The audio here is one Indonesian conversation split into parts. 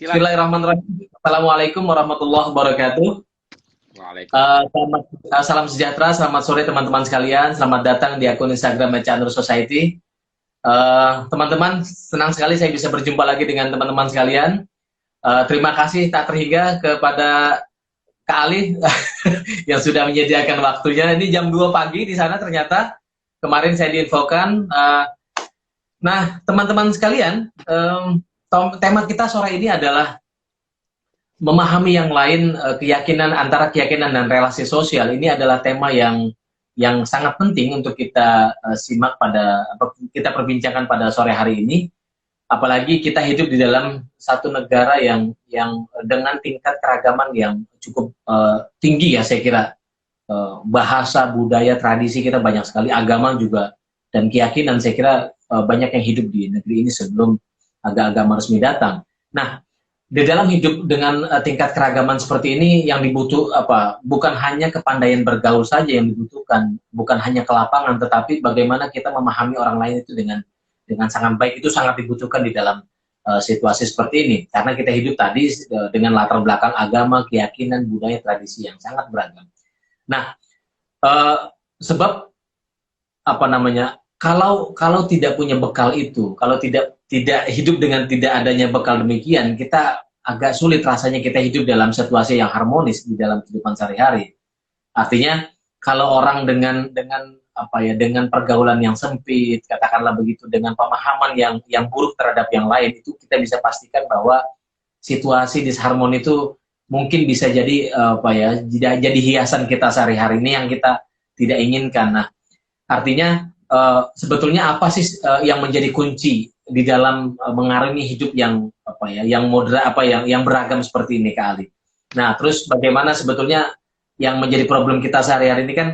Silakan. Bismillahirrahmanirrahim. Assalamualaikum warahmatullahi wabarakatuh. Waalaikumsalam. Salam sejahtera, selamat sore teman-teman sekalian. Selamat datang di akun Instagram Chandra Society. Teman-teman, senang sekali saya bisa berjumpa lagi dengan teman-teman sekalian. Terima kasih tak terhingga kepada Kak Ali yang sudah menyediakan waktunya. Ini jam 2 pagi di sana ternyata. Kemarin saya diinfokan. Nah, teman-teman sekalian, tema kita sore ini adalah memahami yang lain, keyakinan antara keyakinan dan relasi sosial. Ini adalah tema yang sangat penting untuk kita simak pada kita perbincangkan pada sore hari ini. Apalagi kita hidup di dalam satu negara yang dengan tingkat keragaman yang cukup tinggi ya, saya kira. Bahasa, budaya, tradisi kita banyak sekali, agama juga, dan keyakinan saya kira banyak yang hidup di negeri ini sebelum agama resmi datang. Nah, di dalam hidup dengan tingkat keragaman seperti ini yang bukan hanya kepandaian bergaul saja yang dibutuhkan, bukan hanya ke lapangan, tetapi bagaimana kita memahami orang lain itu dengan sangat baik. Itu sangat dibutuhkan di dalam situasi seperti ini, karena kita hidup tadi dengan latar belakang agama, keyakinan, budaya, tradisi yang sangat beragam. Nah, sebab apa namanya, kalau tidak punya bekal itu, kalau tidak hidup dengan tidak adanya bekal demikian, kita agak sulit rasanya kita hidup dalam situasi yang harmonis di dalam kehidupan sehari-hari. Artinya kalau orang dengan pergaulan yang sempit, katakanlah begitu, dengan pemahaman yang buruk terhadap yang lain, itu kita bisa pastikan bahwa situasi disharmoni itu mungkin bisa jadi jadi hiasan kita sehari-hari ini yang kita tidak inginkan. Nah, artinya sebetulnya apa sih yang menjadi kunci di dalam mengarungi hidup yang moderat, yang beragam seperti ini, Kak Ali. Nah, terus bagaimana sebetulnya yang menjadi problem kita sehari-hari ini kan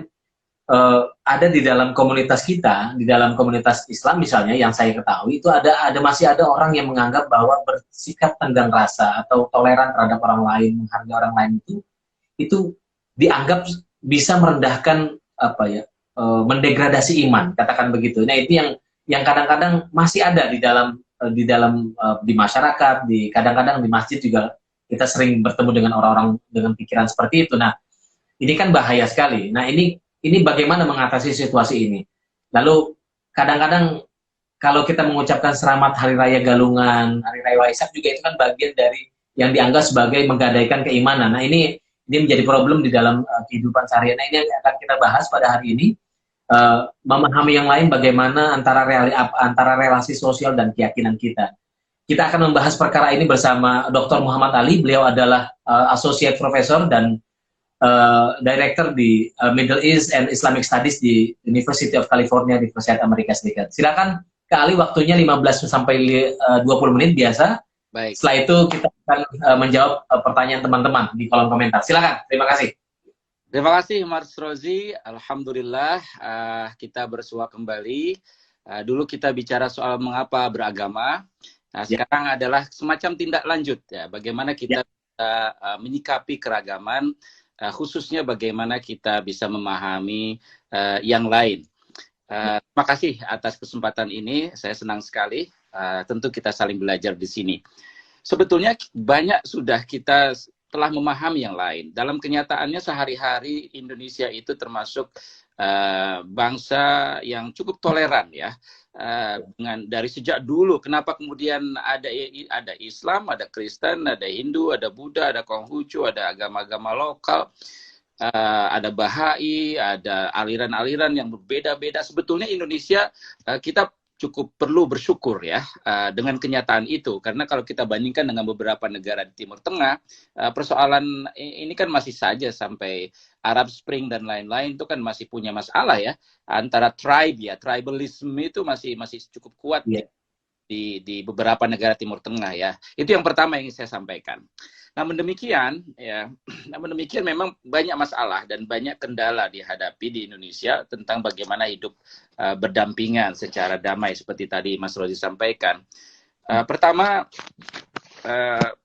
ada di dalam komunitas kita, di dalam komunitas Islam misalnya yang saya ketahui itu masih ada orang yang menganggap bahwa bersikap tenggang rasa atau toleran terhadap orang lain, menghargai orang lain itu dianggap bisa merendahkan mendegradasi iman, katakan begitu. Nah, itu yang kadang-kadang masih ada di masyarakat, kadang-kadang di masjid juga kita sering bertemu dengan orang-orang dengan pikiran seperti itu. Nah, ini kan bahaya sekali. Nah, ini bagaimana mengatasi situasi ini? Lalu kadang-kadang kalau kita mengucapkan selamat Hari Raya Galungan, Hari Raya Waisak juga itu kan bagian dari yang dianggap sebagai menggadaikan keimanan. Nah, ini menjadi problem di dalam kehidupan sehari-hari. Nah, ini yang akan kita bahas pada hari ini. Memahami yang lain bagaimana antara relasi sosial dan keyakinan kita. Kita akan membahas perkara ini bersama Dr. Muhammad Ali. Beliau adalah Associate Professor dan Director di Middle East and Islamic Studies di University of California di Amerika Serikat. Silakan Kak Ali, waktunya 15 sampai 20 menit biasa. Baik. Setelah itu kita akan menjawab pertanyaan teman-teman di kolom komentar. Silakan, terima kasih. Terima kasih Mas Rozi. Alhamdulillah kita bersua kembali. Dulu kita bicara soal mengapa beragama. Nah, sekarang adalah semacam tindak lanjut ya. Bagaimana kita bisa menyikapi keragaman, khususnya bagaimana kita bisa memahami yang lain. Terima kasih atas kesempatan ini. Saya senang sekali. Tentu kita saling belajar di sini. Sebetulnya banyak sudah kita telah memahami yang lain. Dalam kenyataannya sehari-hari Indonesia itu termasuk bangsa yang cukup toleran ya. Dari sejak dulu, kenapa kemudian ada Islam, ada Kristen, ada Hindu, ada Buddha, ada Konghucu, ada agama-agama lokal, ada Bahai, ada aliran-aliran yang berbeda-beda. Sebetulnya Indonesia kita cukup perlu bersyukur ya dengan kenyataan itu, karena kalau kita bandingkan dengan beberapa negara di Timur Tengah, persoalan ini kan masih saja sampai Arab Spring dan lain-lain itu kan masih punya masalah ya, antara tribalism itu masih cukup kuat di beberapa negara Timur Tengah ya. Itu yang pertama yang ingin saya sampaikan. Namun demikian memang banyak masalah dan banyak kendala dihadapi di Indonesia tentang bagaimana hidup berdampingan secara damai seperti tadi Mas Rozi sampaikan. Pertama,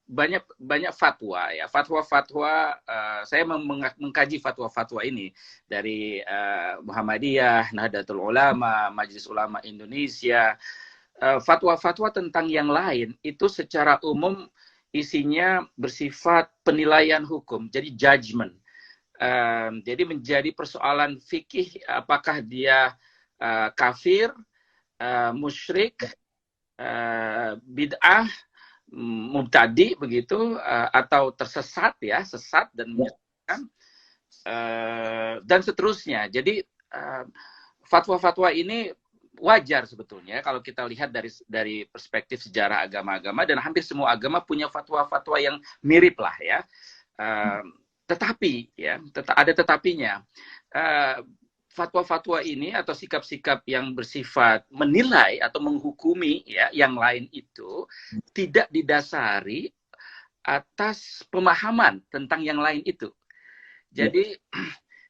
banyak fatwa ya, fatwa-fatwa. Saya mengkaji fatwa-fatwa ini dari Muhammadiyah, Nahdlatul Ulama, Majelis Ulama Indonesia. Fatwa-fatwa tentang yang lain itu secara umum isinya bersifat penilaian hukum, jadi judgment. Jadi menjadi persoalan fikih, apakah dia kafir, musyrik, bid'ah, mubtadi begitu, atau tersesat ya, sesat dan menyesatkan, dan seterusnya. Jadi fatwa-fatwa ini wajar sebetulnya kalau kita lihat dari perspektif sejarah agama-agama, dan hampir semua agama punya fatwa-fatwa yang mirip lah ya. Tetapi ya, ada tetapinya. Fatwa-fatwa ini atau sikap-sikap yang bersifat menilai atau menghukumi ya yang lain itu tidak didasari atas pemahaman tentang yang lain itu. Jadi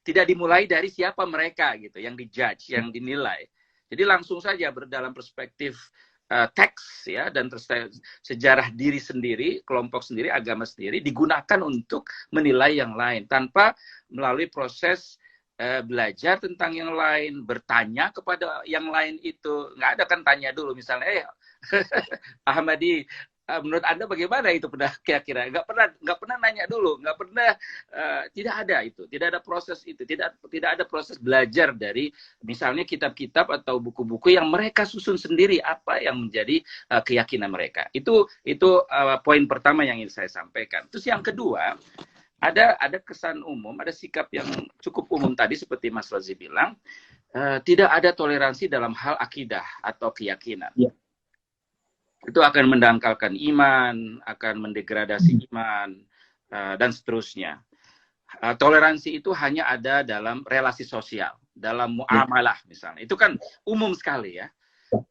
tidak dimulai dari siapa mereka gitu yang dijudge, yang dinilai. Jadi langsung saja dalam perspektif teks ya, dan sejarah diri sendiri, kelompok sendiri, agama sendiri digunakan untuk menilai yang lain tanpa melalui proses belajar tentang yang lain, bertanya kepada yang lain itu. Nggak ada kan tanya dulu misalnya, Ahmadi, menurut Anda bagaimana itu kira-kira? Nggak pernah nanya dulu, nggak pernah, tidak ada itu, tidak ada proses itu, tidak ada proses belajar dari misalnya kitab-kitab atau buku-buku yang mereka susun sendiri apa yang menjadi keyakinan mereka. Itu poin pertama yang ingin saya sampaikan. Terus yang kedua, ada kesan umum, ada sikap yang cukup umum tadi seperti Mas Rozi bilang, tidak ada toleransi dalam hal akidah atau keyakinan. Ya. Itu akan mendangkalkan iman, akan mendegradasi iman, dan seterusnya. Toleransi itu hanya ada dalam relasi sosial, dalam muamalah misalnya. Itu kan umum sekali ya.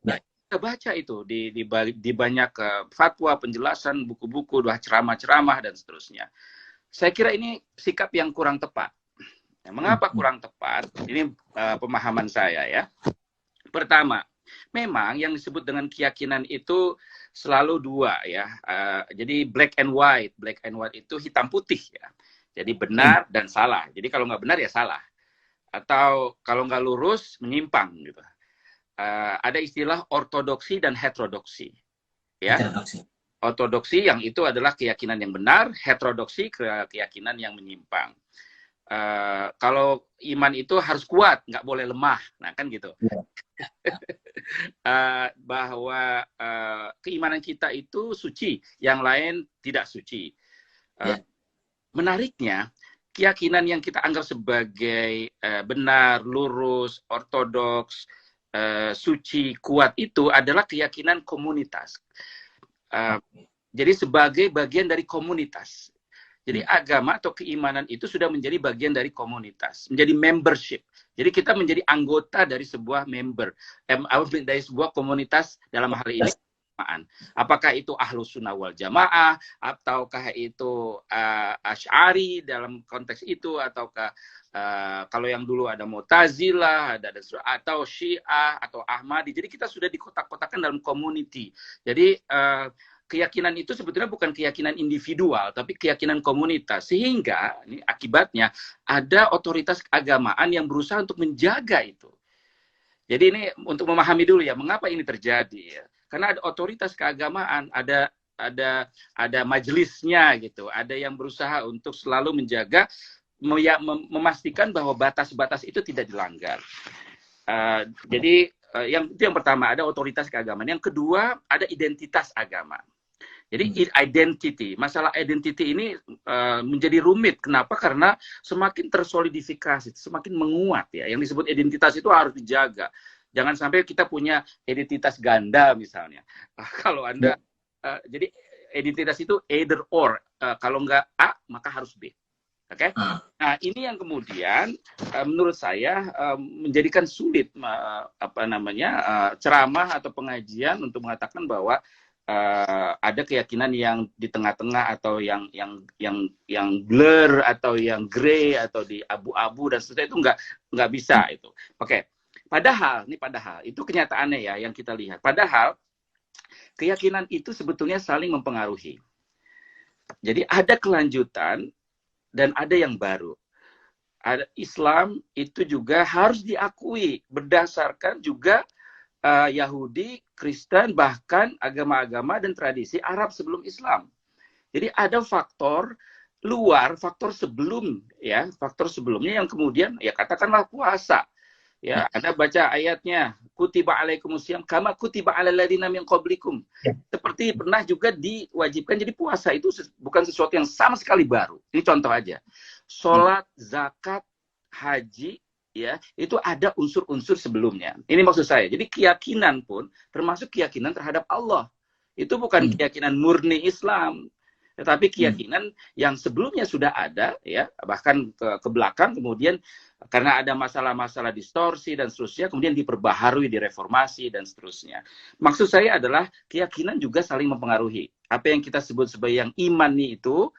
Nah, kita baca itu di banyak fatwa, penjelasan, buku-buku, ceramah-ceramah, dan seterusnya. Saya kira ini sikap yang kurang tepat. Nah, mengapa kurang tepat? Ini pemahaman saya ya. Pertama, memang yang disebut dengan keyakinan itu selalu dua ya. Jadi black and white. Black and white itu hitam putih ya. Jadi benar dan salah. Jadi kalau nggak benar ya salah. Atau kalau nggak lurus, menyimpang gitu. Ada istilah ortodoksi dan heterodoksi. Ya. Ortodoksi yang itu adalah keyakinan yang benar, heterodoksi keyakinan yang menyimpang. Kalau iman itu harus kuat, nggak boleh lemah, nah kan gitu. Bahwa keimanan kita itu suci, yang lain tidak suci. Menariknya, keyakinan yang kita anggap sebagai benar, lurus, ortodoks, suci, kuat itu adalah keyakinan komunitas. Jadi sebagai bagian dari komunitas. Jadi agama atau keimanan itu sudah menjadi bagian dari komunitas, menjadi membership. Jadi kita menjadi anggota dari sebuah dari sebuah komunitas dalam hal ini. Apakah itu Ahlus Sunnah wal Jamaah, ataukah itu Asy'ari dalam konteks itu, ataukah kalau yang dulu ada Mu'tazilah, atau Syiah, atau Ahmadi. Jadi kita sudah dikotak-kotakan dalam community. Jadi keyakinan itu sebetulnya bukan keyakinan individual, tapi keyakinan komunitas. Sehingga ini akibatnya ada otoritas keagamaan yang berusaha untuk menjaga itu. Jadi ini untuk memahami dulu ya, mengapa ini terjadi. Karena ada otoritas keagamaan, ada majelisnya gitu, ada yang berusaha untuk selalu menjaga, memastikan bahwa batas-batas itu tidak dilanggar. Jadi itu yang pertama, ada otoritas keagamaan. Yang kedua, ada identitas agama. Jadi masalah identity ini menjadi rumit. Kenapa? Karena semakin tersolidifikasi, semakin menguat ya. Yang disebut identitas itu harus dijaga. Jangan sampai kita punya identitas ganda misalnya. Kalau Anda, jadi identitas itu either or. Kalau nggak A, maka harus B. Oke? Nah, ini yang kemudian menurut saya menjadikan sulit ceramah atau pengajian untuk mengatakan bahwa ada keyakinan yang di tengah-tengah atau yang blur atau yang grey atau di abu-abu dan seterusnya, itu nggak bisa itu. Oke. Padahal itu kenyataannya ya yang kita lihat. Padahal keyakinan itu sebetulnya saling mempengaruhi. Jadi ada kelanjutan dan ada yang baru. Ada Islam itu juga harus diakui berdasarkan juga Yahudi, Kristen, bahkan agama-agama dan tradisi Arab sebelum Islam. Jadi ada faktor luar, faktor sebelum, ya, faktor sebelumnya yang kemudian, ya katakanlah puasa. Ya, Anda baca ayatnya, kutiba alaikumusiyam kama kutiba alal ladzina min qablikum. Seperti pernah juga diwajibkan. Jadi puasa itu bukan sesuatu yang sama sekali baru. Ini contoh aja. Sholat, zakat, haji, ya, itu ada unsur-unsur sebelumnya. Ini maksud saya. Jadi keyakinan pun termasuk keyakinan terhadap Allah. Itu bukan keyakinan murni Islam, tetapi keyakinan yang sebelumnya sudah ada, ya, bahkan ke belakang, kemudian karena ada masalah-masalah distorsi dan seterusnya, kemudian diperbaharui, direformasi dan seterusnya. Maksud saya adalah keyakinan juga saling mempengaruhi. Apa yang kita sebut sebagai yang imani itu,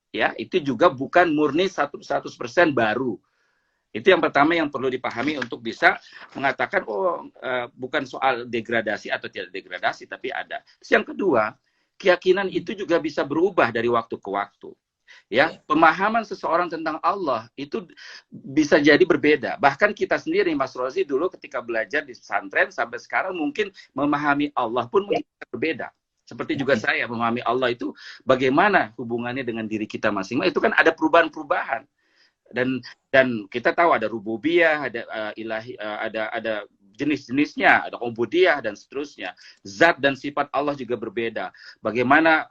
ya, itu juga bukan murni 100% baru. Itu yang pertama yang perlu dipahami untuk bisa mengatakan, bukan soal degradasi atau tidak degradasi, tapi ada. Terus yang kedua, keyakinan itu juga bisa berubah dari waktu ke waktu. Ya, pemahaman seseorang tentang Allah itu bisa jadi berbeda. Bahkan kita sendiri, Mas Rozi, dulu ketika belajar di pesantren sampai sekarang mungkin memahami Allah pun mungkin berbeda. Seperti juga saya memahami Allah itu bagaimana hubungannya dengan diri kita masing-masing. Itu kan ada perubahan-perubahan. Dan kita tahu ada rububiyah, ada ilahi, ada jenis-jenisnya, ada ubudiyah dan seterusnya. Zat dan sifat Allah juga berbeda. Bagaimana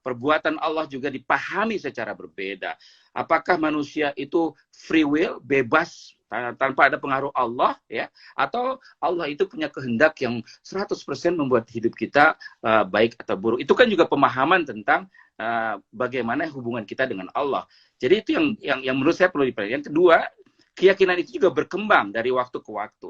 perbuatan Allah juga dipahami secara berbeda. Apakah manusia itu free will, bebas tanpa ada pengaruh Allah, ya, atau Allah itu punya kehendak yang 100% membuat hidup kita baik atau buruk. Itu kan juga pemahaman tentang bagaimana hubungan kita dengan Allah. Jadi itu yang menurut saya perlu diperhatikan. Yang kedua, keyakinan itu juga berkembang dari waktu ke waktu.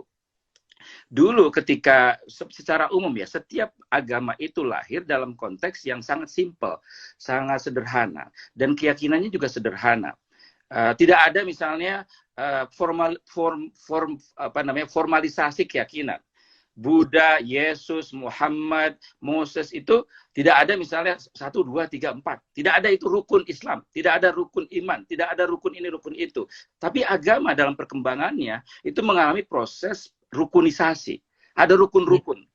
Dulu ketika secara umum, ya, setiap agama itu lahir dalam konteks yang sangat simpel, sangat sederhana, dan keyakinannya juga sederhana. Tidak ada misalnya formalisasi keyakinan. Buddha, Yesus, Muhammad, Moses itu tidak ada misalnya 1, 2, 3, 4. Tidak ada itu rukun Islam, tidak ada rukun iman, tidak ada rukun ini, rukun itu. Tapi agama dalam perkembangannya itu mengalami proses rukunisasi. Ada rukun-rukun.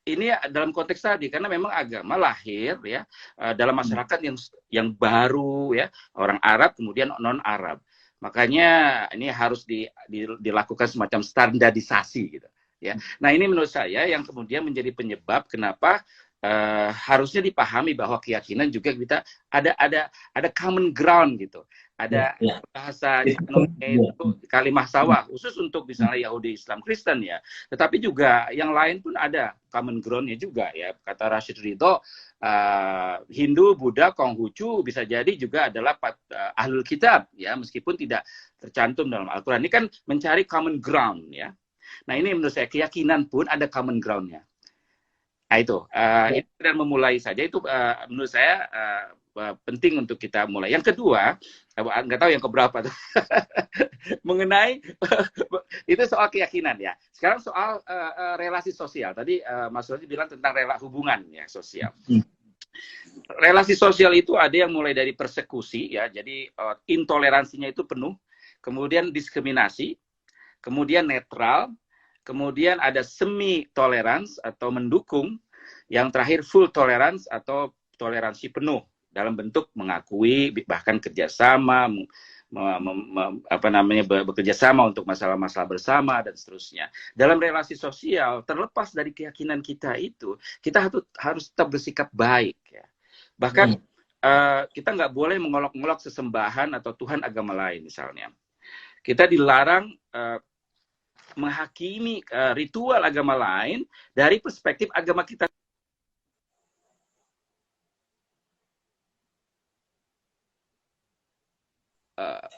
Ini dalam konteks tadi, karena memang agama lahir, ya, dalam masyarakat yang baru, ya, orang Arab kemudian non-Arab. Makanya ini harus dilakukan semacam standarisasi gitu. Ya. Nah, ini menurut saya yang kemudian menjadi penyebab kenapa harusnya dipahami bahwa keyakinan juga kita ada common ground gitu. Ada bahasa itu kalimah sawah khusus untuk misalnya Yahudi, Islam, Kristen, ya. Tetapi juga yang lain pun ada common ground-nya juga, ya. Kata Rashid Ridho, Hindu, Buddha, Konghucu bisa jadi juga adalah ahlul kitab, ya, meskipun tidak tercantum dalam Al-Qur'an. Ini kan mencari common ground, ya. Nah, ini menurut saya keyakinan pun ada common ground-nya. Nah, itu dan memulai saja itu menurut saya penting untuk kita mulai. Yang kedua, nggak tahu yang keberapa tuh, mengenai itu soal keyakinan, ya. Sekarang soal relasi sosial. Tadi Mas Rozi bilang tentang hubungan, ya, sosial. Relasi sosial itu ada yang mulai dari persekusi, ya, jadi intoleransinya itu penuh, kemudian diskriminasi, kemudian netral, kemudian ada semi tolerance atau mendukung, yang terakhir full tolerance atau toleransi penuh dalam bentuk mengakui, bahkan kerjasama, bekerja sama untuk masalah-masalah bersama dan seterusnya. Dalam relasi sosial, terlepas dari keyakinan kita itu, kita harus tetap bersikap baik, ya. Bahkan kita nggak boleh mengolok-olok sesembahan atau Tuhan agama lain misalnya. Kita dilarang menghakimi ritual agama lain dari perspektif agama kita.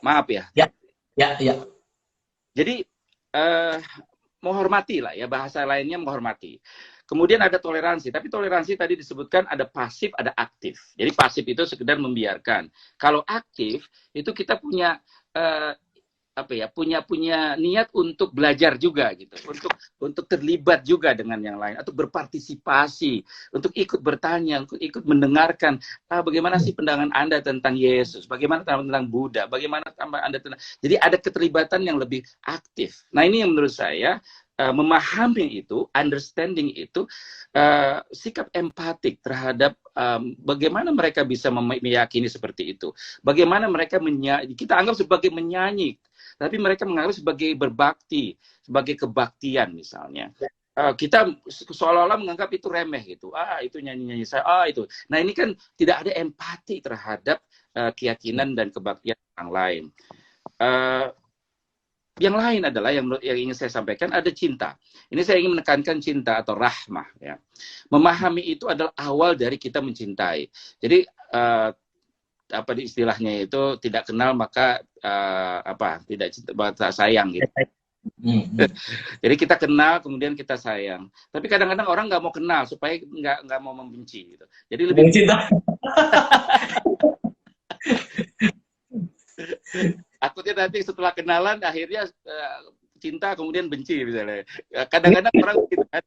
Maaf, ya. Ya. Jadi menghormati lah, ya, bahasa lainnya menghormati. Kemudian ada toleransi, tapi toleransi tadi disebutkan ada pasif, ada aktif. Jadi pasif itu sekedar membiarkan. Kalau aktif itu kita punya punya niat untuk belajar juga gitu, untuk terlibat juga dengan yang lain, atau berpartisipasi, untuk ikut bertanya, untuk ikut mendengarkan, bagaimana sih pandangan Anda tentang Yesus, bagaimana tentang Buddha, bagaimana Anda tentang. Jadi ada keterlibatan yang lebih aktif. Nah, ini yang menurut saya memahami itu, understanding itu, sikap empatik terhadap bagaimana mereka bisa meyakini seperti itu. Bagaimana mereka kita anggap sebagai menyanyi, tapi mereka menganggap sebagai berbakti, sebagai kebaktian misalnya. Kita seolah-olah menganggap itu remeh gitu. Itu nyanyi-nyanyi saya. Itu. Nah, ini kan tidak ada empati terhadap keyakinan dan kebaktian orang lain. Yang lain adalah yang ingin saya sampaikan, ada cinta. Ini saya ingin menekankan cinta atau rahmah ya. Memahami itu adalah awal dari kita mencintai. Jadi apa istilahnya itu, tidak kenal maka tidak cinta, tak sayang gitu. Jadi kita kenal kemudian kita sayang. Tapi kadang-kadang orang nggak mau kenal supaya nggak mau membenci gitu. Jadi lebih cinta. Takutnya nanti setelah kenalan akhirnya cinta kemudian benci misalnya. Kadang-kadang orang gitu kan.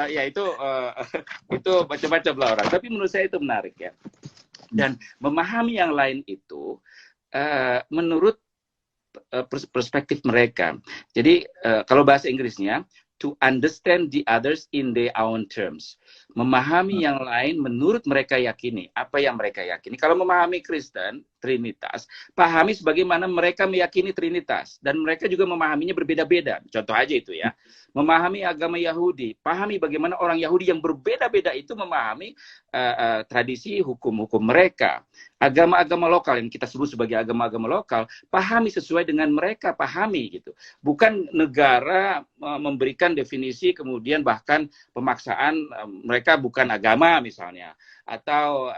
Ya itu macam-macam lah orang. Tapi menurut saya itu menarik ya. Dan memahami yang lain itu menurut perspektif mereka. Jadi kalau bahasa Inggrisnya to understand the others in their own terms. Memahami yang lain menurut mereka yakini, apa yang mereka yakini. Kalau memahami Kristen, Trinitas, pahami sebagaimana mereka meyakini Trinitas. Dan mereka juga memahaminya berbeda-beda. Contoh aja itu ya. Memahami agama Yahudi, pahami bagaimana orang Yahudi yang berbeda-beda itu memahami tradisi hukum-hukum mereka. Agama-agama lokal yang kita sebut sebagai agama-agama lokal, pahami sesuai dengan mereka, pahami gitu. Bukan negara memberikan definisi kemudian bahkan pemaksaan mereka bukan agama misalnya, atau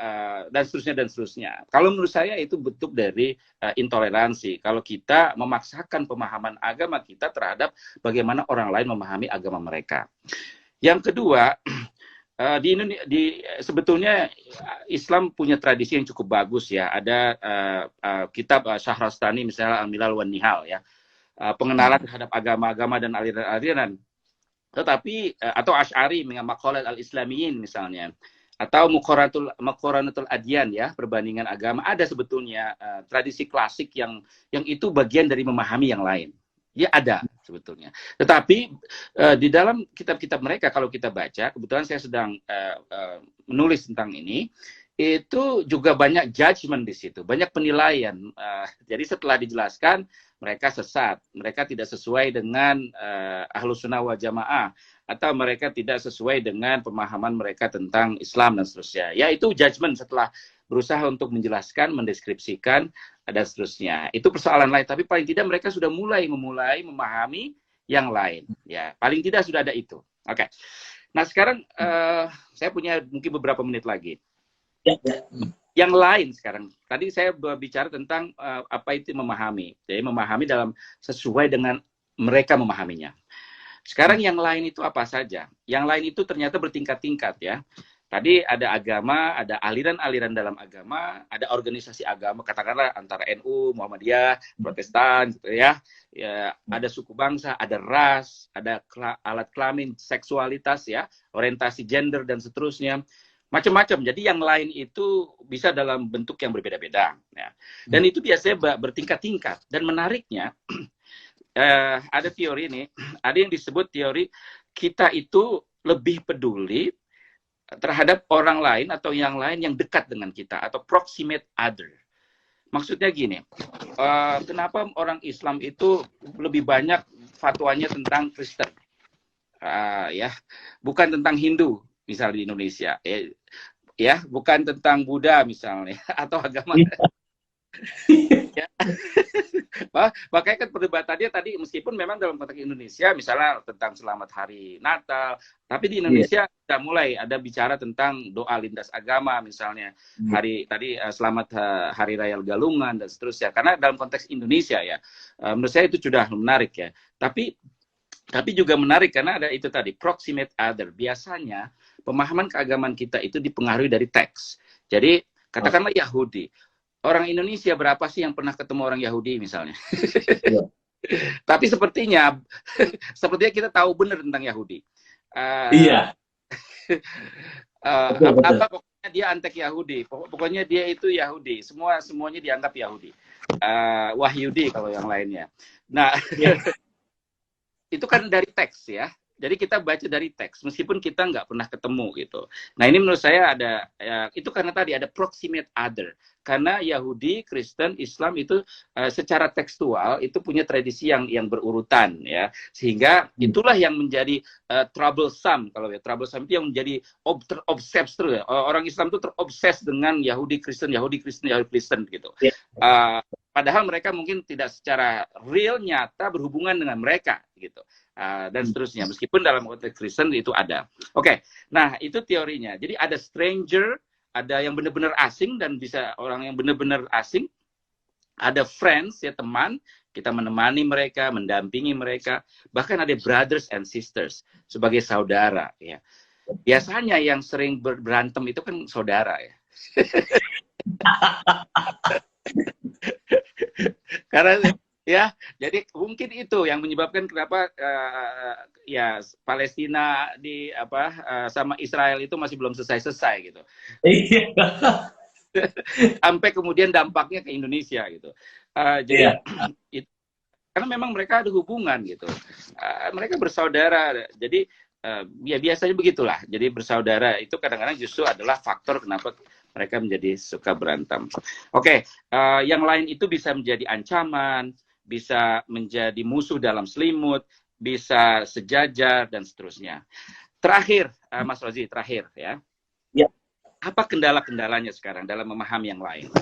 dan seterusnya. Kalau menurut saya itu bentuk dari intoleransi. Kalau kita memaksakan pemahaman agama kita terhadap bagaimana orang lain memahami agama mereka. Yang kedua, sebetulnya Islam punya tradisi yang cukup bagus ya. Ada kitab Syahrastani misalnya Al-Milal wan Nihal ya. Pengenalan terhadap agama-agama dan aliran-aliran. Tetapi atau Asy'ari dengan Maqalat al-Islamiyin misalnya, atau Muqaranatul Adyan ya, perbandingan agama, ada sebetulnya tradisi klasik yang itu bagian dari memahami yang lain. Ya ada sebetulnya. Tetapi di dalam kitab-kitab mereka kalau kita baca, kebetulan saya sedang menulis tentang ini, itu juga banyak judgement di situ, banyak penilaian. Jadi setelah dijelaskan, mereka sesat, mereka tidak sesuai dengan Ahlus Sunnah wal Jamaah, atau mereka tidak sesuai dengan pemahaman mereka tentang Islam dan seterusnya. Ya itu judgement setelah berusaha untuk menjelaskan, mendeskripsikan, dan seterusnya. Itu persoalan lain, tapi paling tidak mereka sudah mulai memahami yang lain. Ya, paling tidak sudah ada itu. Oke. Nah sekarang saya punya mungkin beberapa menit lagi. Yang lain sekarang, tadi saya bicara tentang apa itu memahami. Jadi memahami dalam sesuai dengan mereka memahaminya. Sekarang yang lain itu apa saja? Yang lain itu ternyata bertingkat-tingkat ya. Tadi ada agama, ada aliran-aliran dalam agama, ada organisasi agama, katakanlah antara NU, Muhammadiyah, Protestan, gitu ya. Ada suku bangsa, ada ras, ada alat kelamin, seksualitas ya, orientasi gender dan seterusnya. Macam-macam. Jadi yang lain itu bisa dalam bentuk yang berbeda-beda. Ya. Dan itu biasanya bertingkat-tingkat. Dan menariknya, ada teori ini, ada yang disebut teori kita itu lebih peduli terhadap orang lain atau yang lain yang dekat dengan kita, atau proximate other. Maksudnya gini, kenapa orang Islam itu lebih banyak fatwanya tentang Kristen? Ya, bukan tentang Hindu. Misal di Indonesia, ya bukan tentang Buddha misalnya atau agama. Ya. Makanya kan perdebatannya tadi meskipun memang dalam konteks Indonesia misalnya tentang selamat hari Natal, tapi di Indonesia sudah mulai ada bicara tentang doa lintas agama misalnya selamat hari raya Galungan dan seterusnya. Karena dalam konteks Indonesia ya, menurut saya itu sudah menarik ya. Tapi juga menarik karena ada itu tadi proximate other. Biasanya pemahaman keagamaan kita itu dipengaruhi dari teks. Jadi katakanlah Yahudi. Orang Indonesia berapa sih yang pernah ketemu orang Yahudi misalnya? Ya. Tapi sepertinya kita tahu benar tentang Yahudi. Iya. Apa pokoknya dia antek Yahudi. Pokoknya dia itu Yahudi. Semuanya dianggap Yahudi. Wahyudi kalau yang lainnya. Nah, itu kan dari teks ya. Jadi kita baca dari teks, meskipun kita nggak pernah ketemu gitu. Nah ini menurut saya ada, ya, itu karena tadi ada proximate other. Karena Yahudi, Kristen, Islam itu secara tekstual itu punya tradisi yang berurutan ya. Sehingga itulah yang menjadi troublesome. Kalau ya troublesome itu yang menjadi obses terus ya. Orang Islam itu terobses dengan Yahudi, Kristen, Yahudi, Kristen, Yahudi, Kristen gitu. Padahal mereka mungkin tidak secara real nyata berhubungan dengan mereka gitu. Dan seterusnya, meskipun dalam konteks Kristen itu ada. Oke, nah itu teorinya. Jadi ada stranger, ada yang benar-benar asing dan bisa orang yang benar-benar asing. Ada friends, ya teman, kita menemani mereka, mendampingi mereka. Bahkan ada brothers and sisters, sebagai saudara. Ya. Biasanya yang sering berantem itu kan saudara ya. Karena ya, jadi mungkin itu yang menyebabkan kenapa ya Palestina di sama Israel itu masih belum selesai-selesai gitu. Sampai kemudian dampaknya ke Indonesia gitu. Jadi karena memang mereka ada hubungan gitu. Mereka bersaudara. Jadi ya biasanya begitulah. Jadi bersaudara itu kadang-kadang justru adalah faktor kenapa mereka menjadi suka berantem. Oke, yang lain itu bisa menjadi ancaman, bisa menjadi musuh dalam selimut, bisa sejajar, dan seterusnya. Terakhir, Mas Rozi, terakhir ya. Apa kendala-kendalanya sekarang dalam memahami yang lain?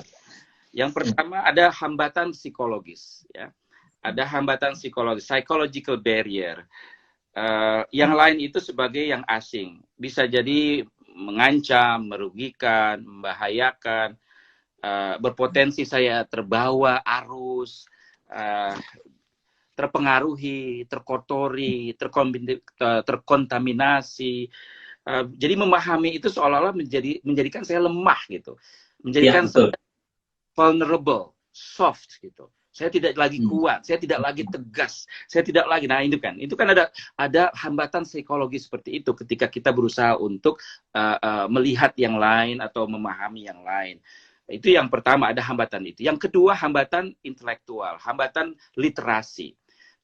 Yang pertama ada hambatan psikologis. Ya. Ada hambatan psikologis, psychological barrier. Yang lain itu sebagai yang asing. Bisa jadi mengancam, merugikan, membahayakan, berpotensi saya terbawa arus, terpengaruhi, terkotori, terkontaminasi. Jadi memahami itu seolah-olah menjadikan saya lemah gitu, menjadikan saya vulnerable, soft gitu. Saya tidak lagi kuat, saya tidak lagi tegas, saya tidak lagi. Nah itu kan ada hambatan psikologi seperti itu ketika kita berusaha untuk melihat yang lain atau memahami yang lain. Itu yang pertama, ada hambatan itu. Yang kedua, hambatan intelektual, hambatan literasi.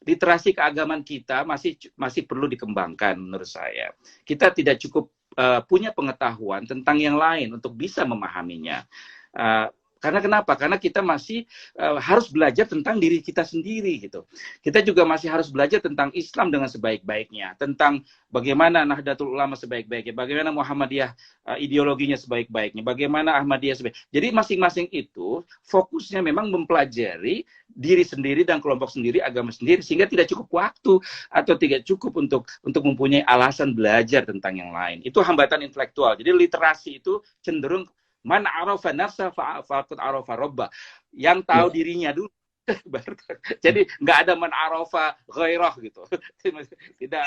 Literasi keagamaan kita masih perlu dikembangkan menurut saya. Kita tidak cukup punya pengetahuan tentang yang lain untuk bisa memahaminya. Karena kenapa? Karena kita masih harus belajar tentang diri kita sendiri gitu. Kita juga masih harus belajar tentang Islam dengan sebaik-baiknya, tentang bagaimana Nahdlatul Ulama sebaik-baiknya, bagaimana Muhammadiyah ideologinya sebaik-baiknya, bagaimana Ahmadiyah Jadi masing-masing itu fokusnya memang mempelajari diri sendiri dan kelompok sendiri, agama sendiri, sehingga tidak cukup waktu atau tidak cukup untuk mempunyai alasan belajar tentang yang lain. Itu hambatan intelektual. Jadi literasi itu cenderung man arafa nafsa faqad arafa robba. Yang tahu dirinya dulu. Jadi nggak ada man arafa ghairah gitu. Tidak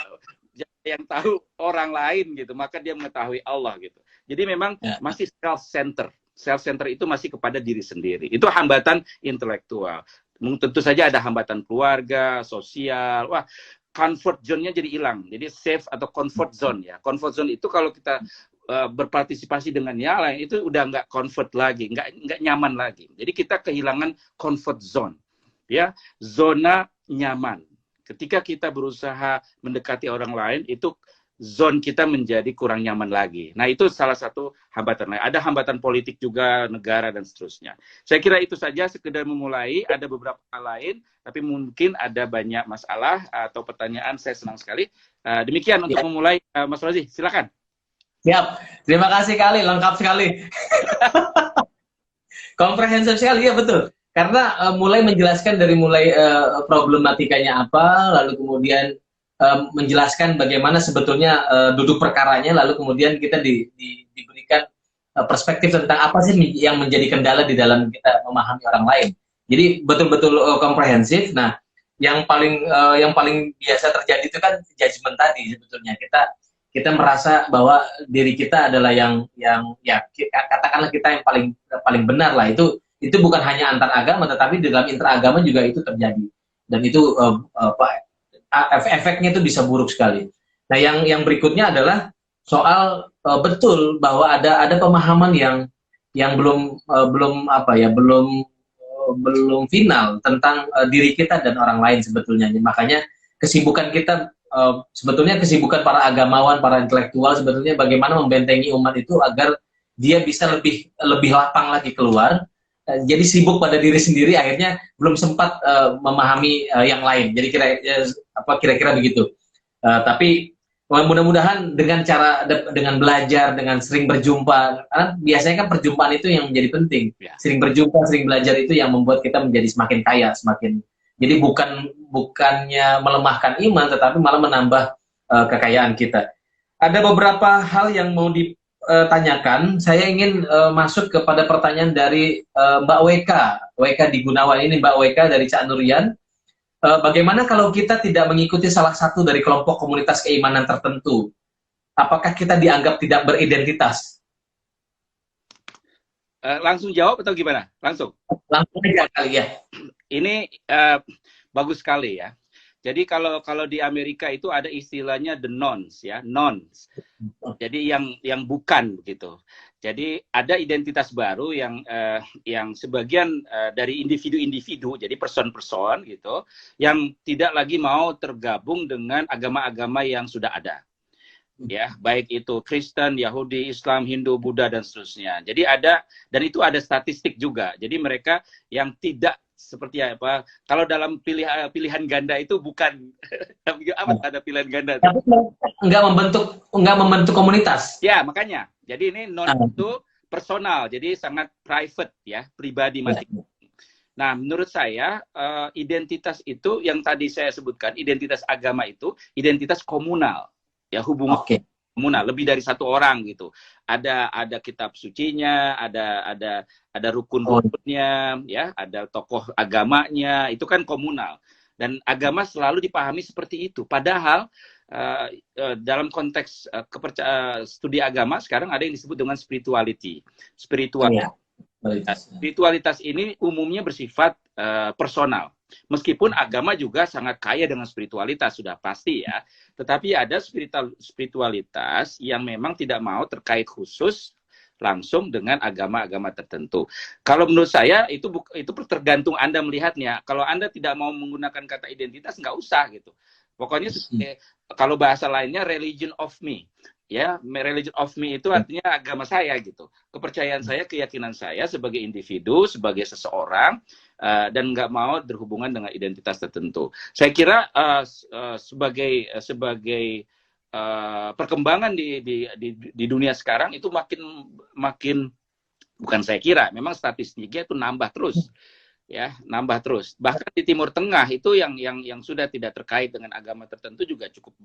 yang tahu orang lain gitu, maka dia mengetahui Allah gitu. Jadi memang masih self-center. Self-center itu masih kepada diri sendiri. Itu hambatan intelektual. Tentu saja ada hambatan keluarga, sosial. Wah, comfort zone-nya jadi hilang. Jadi safe atau comfort zone ya. Comfort zone itu kalau kita berpartisipasi dengan yang lain itu udah nggak comfort lagi, nggak nyaman lagi. Jadi kita kehilangan comfort zone, ya, zona nyaman. Ketika kita berusaha mendekati orang lain, itu zone kita menjadi kurang nyaman lagi. Nah itu salah satu hambatan lain. Ada hambatan politik juga, negara dan seterusnya. Saya kira itu saja sekedar memulai. Ada beberapa hal lain, tapi mungkin ada banyak masalah atau pertanyaan. Saya senang sekali. Demikian untuk memulai, Mas Rozi, silakan. Siap, terima kasih kali, lengkap sekali. Komprehensif sekali, ya betul. Karena mulai menjelaskan dari mulai problematikanya apa, lalu kemudian menjelaskan bagaimana sebetulnya duduk perkaranya, lalu kemudian kita diberikan perspektif tentang apa sih yang menjadi kendala di dalam kita memahami orang lain. Jadi betul-betul komprehensif. Nah, yang paling biasa terjadi itu kan judgment tadi sebetulnya. Kita merasa bahwa diri kita adalah yang ya katakanlah kita yang paling benar lah. Itu bukan hanya antar agama, tetapi di dalam interagama juga itu terjadi, dan itu efeknya itu bisa buruk sekali. Nah, yang berikutnya adalah soal betul bahwa ada pemahaman yang belum final tentang diri kita dan orang lain sebetulnya. Makanya kesibukan kita, sebetulnya kesibukan para agamawan, para intelektual sebetulnya bagaimana membentengi umat itu agar dia bisa lebih lapang lagi keluar. Jadi sibuk pada diri sendiri, akhirnya belum sempat memahami yang lain. Jadi kira-kira begitu. Tapi mudah-mudahan dengan belajar, dengan sering berjumpa, karena biasanya kan perjumpaan itu yang menjadi penting. Sering berjumpa, sering belajar itu yang membuat kita menjadi semakin kaya, jadi bukannya melemahkan iman, tetapi malah menambah kekayaan kita. Ada beberapa hal yang mau ditanyakan. Saya ingin masuk kepada pertanyaan dari Mbak WK di Gunawan ini, Mbak WK dari Cak Nurian. Bagaimana kalau kita tidak mengikuti salah satu dari kelompok komunitas keimanan tertentu? Apakah kita dianggap tidak beridentitas? Langsung jawab atau gimana? Langsung aja kali ya. Ini bagus sekali ya. Jadi kalau di Amerika itu ada istilahnya the nons ya, nons. Jadi yang bukan begitu. Jadi ada identitas baru yang sebagian dari individu-individu, jadi person-person gitu, yang tidak lagi mau tergabung dengan agama-agama yang sudah ada. Ya, baik itu Kristen, Yahudi, Islam, Hindu, Buddha dan seterusnya. Jadi dan itu ada statistik juga. Jadi mereka yang tidak seperti apa? Kalau dalam pilihan ganda itu bukan apa ada pilihan ganda? Tapi nggak membentuk komunitas. Ya, makanya. Jadi ini non itu personal, jadi sangat private ya, pribadi masing-masing. Nah, menurut saya identitas itu yang tadi saya sebutkan, identitas agama itu identitas komunal. Ya, hubungan komunal, lebih dari satu orang gitu. Ada kitab sucinya, ada rukun-rukunnya, ya, ada tokoh agamanya, itu kan komunal. Dan agama selalu dipahami seperti itu. Padahal dalam konteks studi agama sekarang ada yang disebut dengan spirituality. Spiritualitas ini umumnya bersifat personal. Meskipun agama juga sangat kaya dengan spiritualitas, sudah pasti ya. Tetapi ada spiritualitas yang memang tidak mau terkait khusus langsung dengan agama-agama tertentu. Kalau menurut saya itu tergantung Anda melihatnya. Kalau Anda tidak mau menggunakan kata identitas, nggak usah gitu. Pokoknya kalau bahasa lainnya religion of me. Ya, religion of me itu artinya agama saya gitu. Kepercayaan saya, keyakinan saya sebagai individu, sebagai seseorang, dan nggak mau berhubungan dengan identitas tertentu. Saya kira sebagai perkembangan di dunia sekarang itu makin bukan saya kira, memang statistiknya itu nambah terus. Ya, nambah terus. Bahkan di Timur Tengah itu yang sudah tidak terkait dengan agama tertentu juga cukup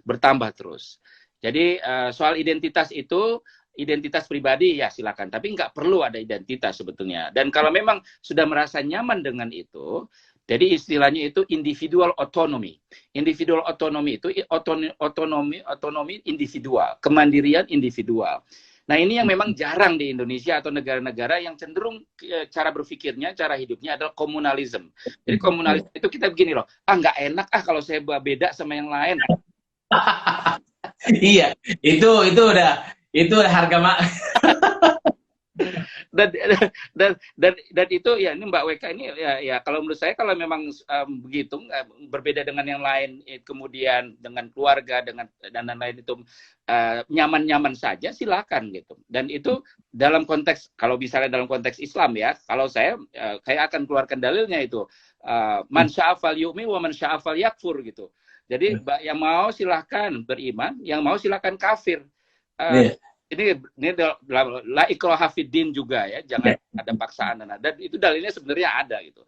bertambah terus. Jadi soal identitas itu, identitas pribadi ya silakan, tapi nggak perlu ada identitas sebetulnya. Dan kalau memang sudah merasa nyaman dengan itu, jadi istilahnya itu individual autonomy. Individual autonomy itu otonomi individual, kemandirian individual. Nah, ini yang memang jarang di Indonesia atau negara-negara yang cenderung cara berpikirnya, cara hidupnya adalah komunalisme. Jadi komunalisme itu kita begini loh, nggak enak kalau saya beda sama yang lain. Iya, itu udah harga dan itu ya, ini Mbak WK ini ya kalau menurut saya kalau memang begitu berbeda dengan yang lain, kemudian dengan keluarga dan lain-lain itu nyaman-nyaman saja, silakan gitu. Dan itu dalam konteks, kalau misalnya dalam konteks Islam ya, kalau saya akan keluarkan dalilnya itu man sya'afal yu'min wa man sya'afal yakfur gitu. Jadi yang mau silakan beriman, yang mau silakan kafir. Ini la ikraha fiddin juga ya, jangan ada paksaan dan itu dalilnya sebenarnya ada gitu.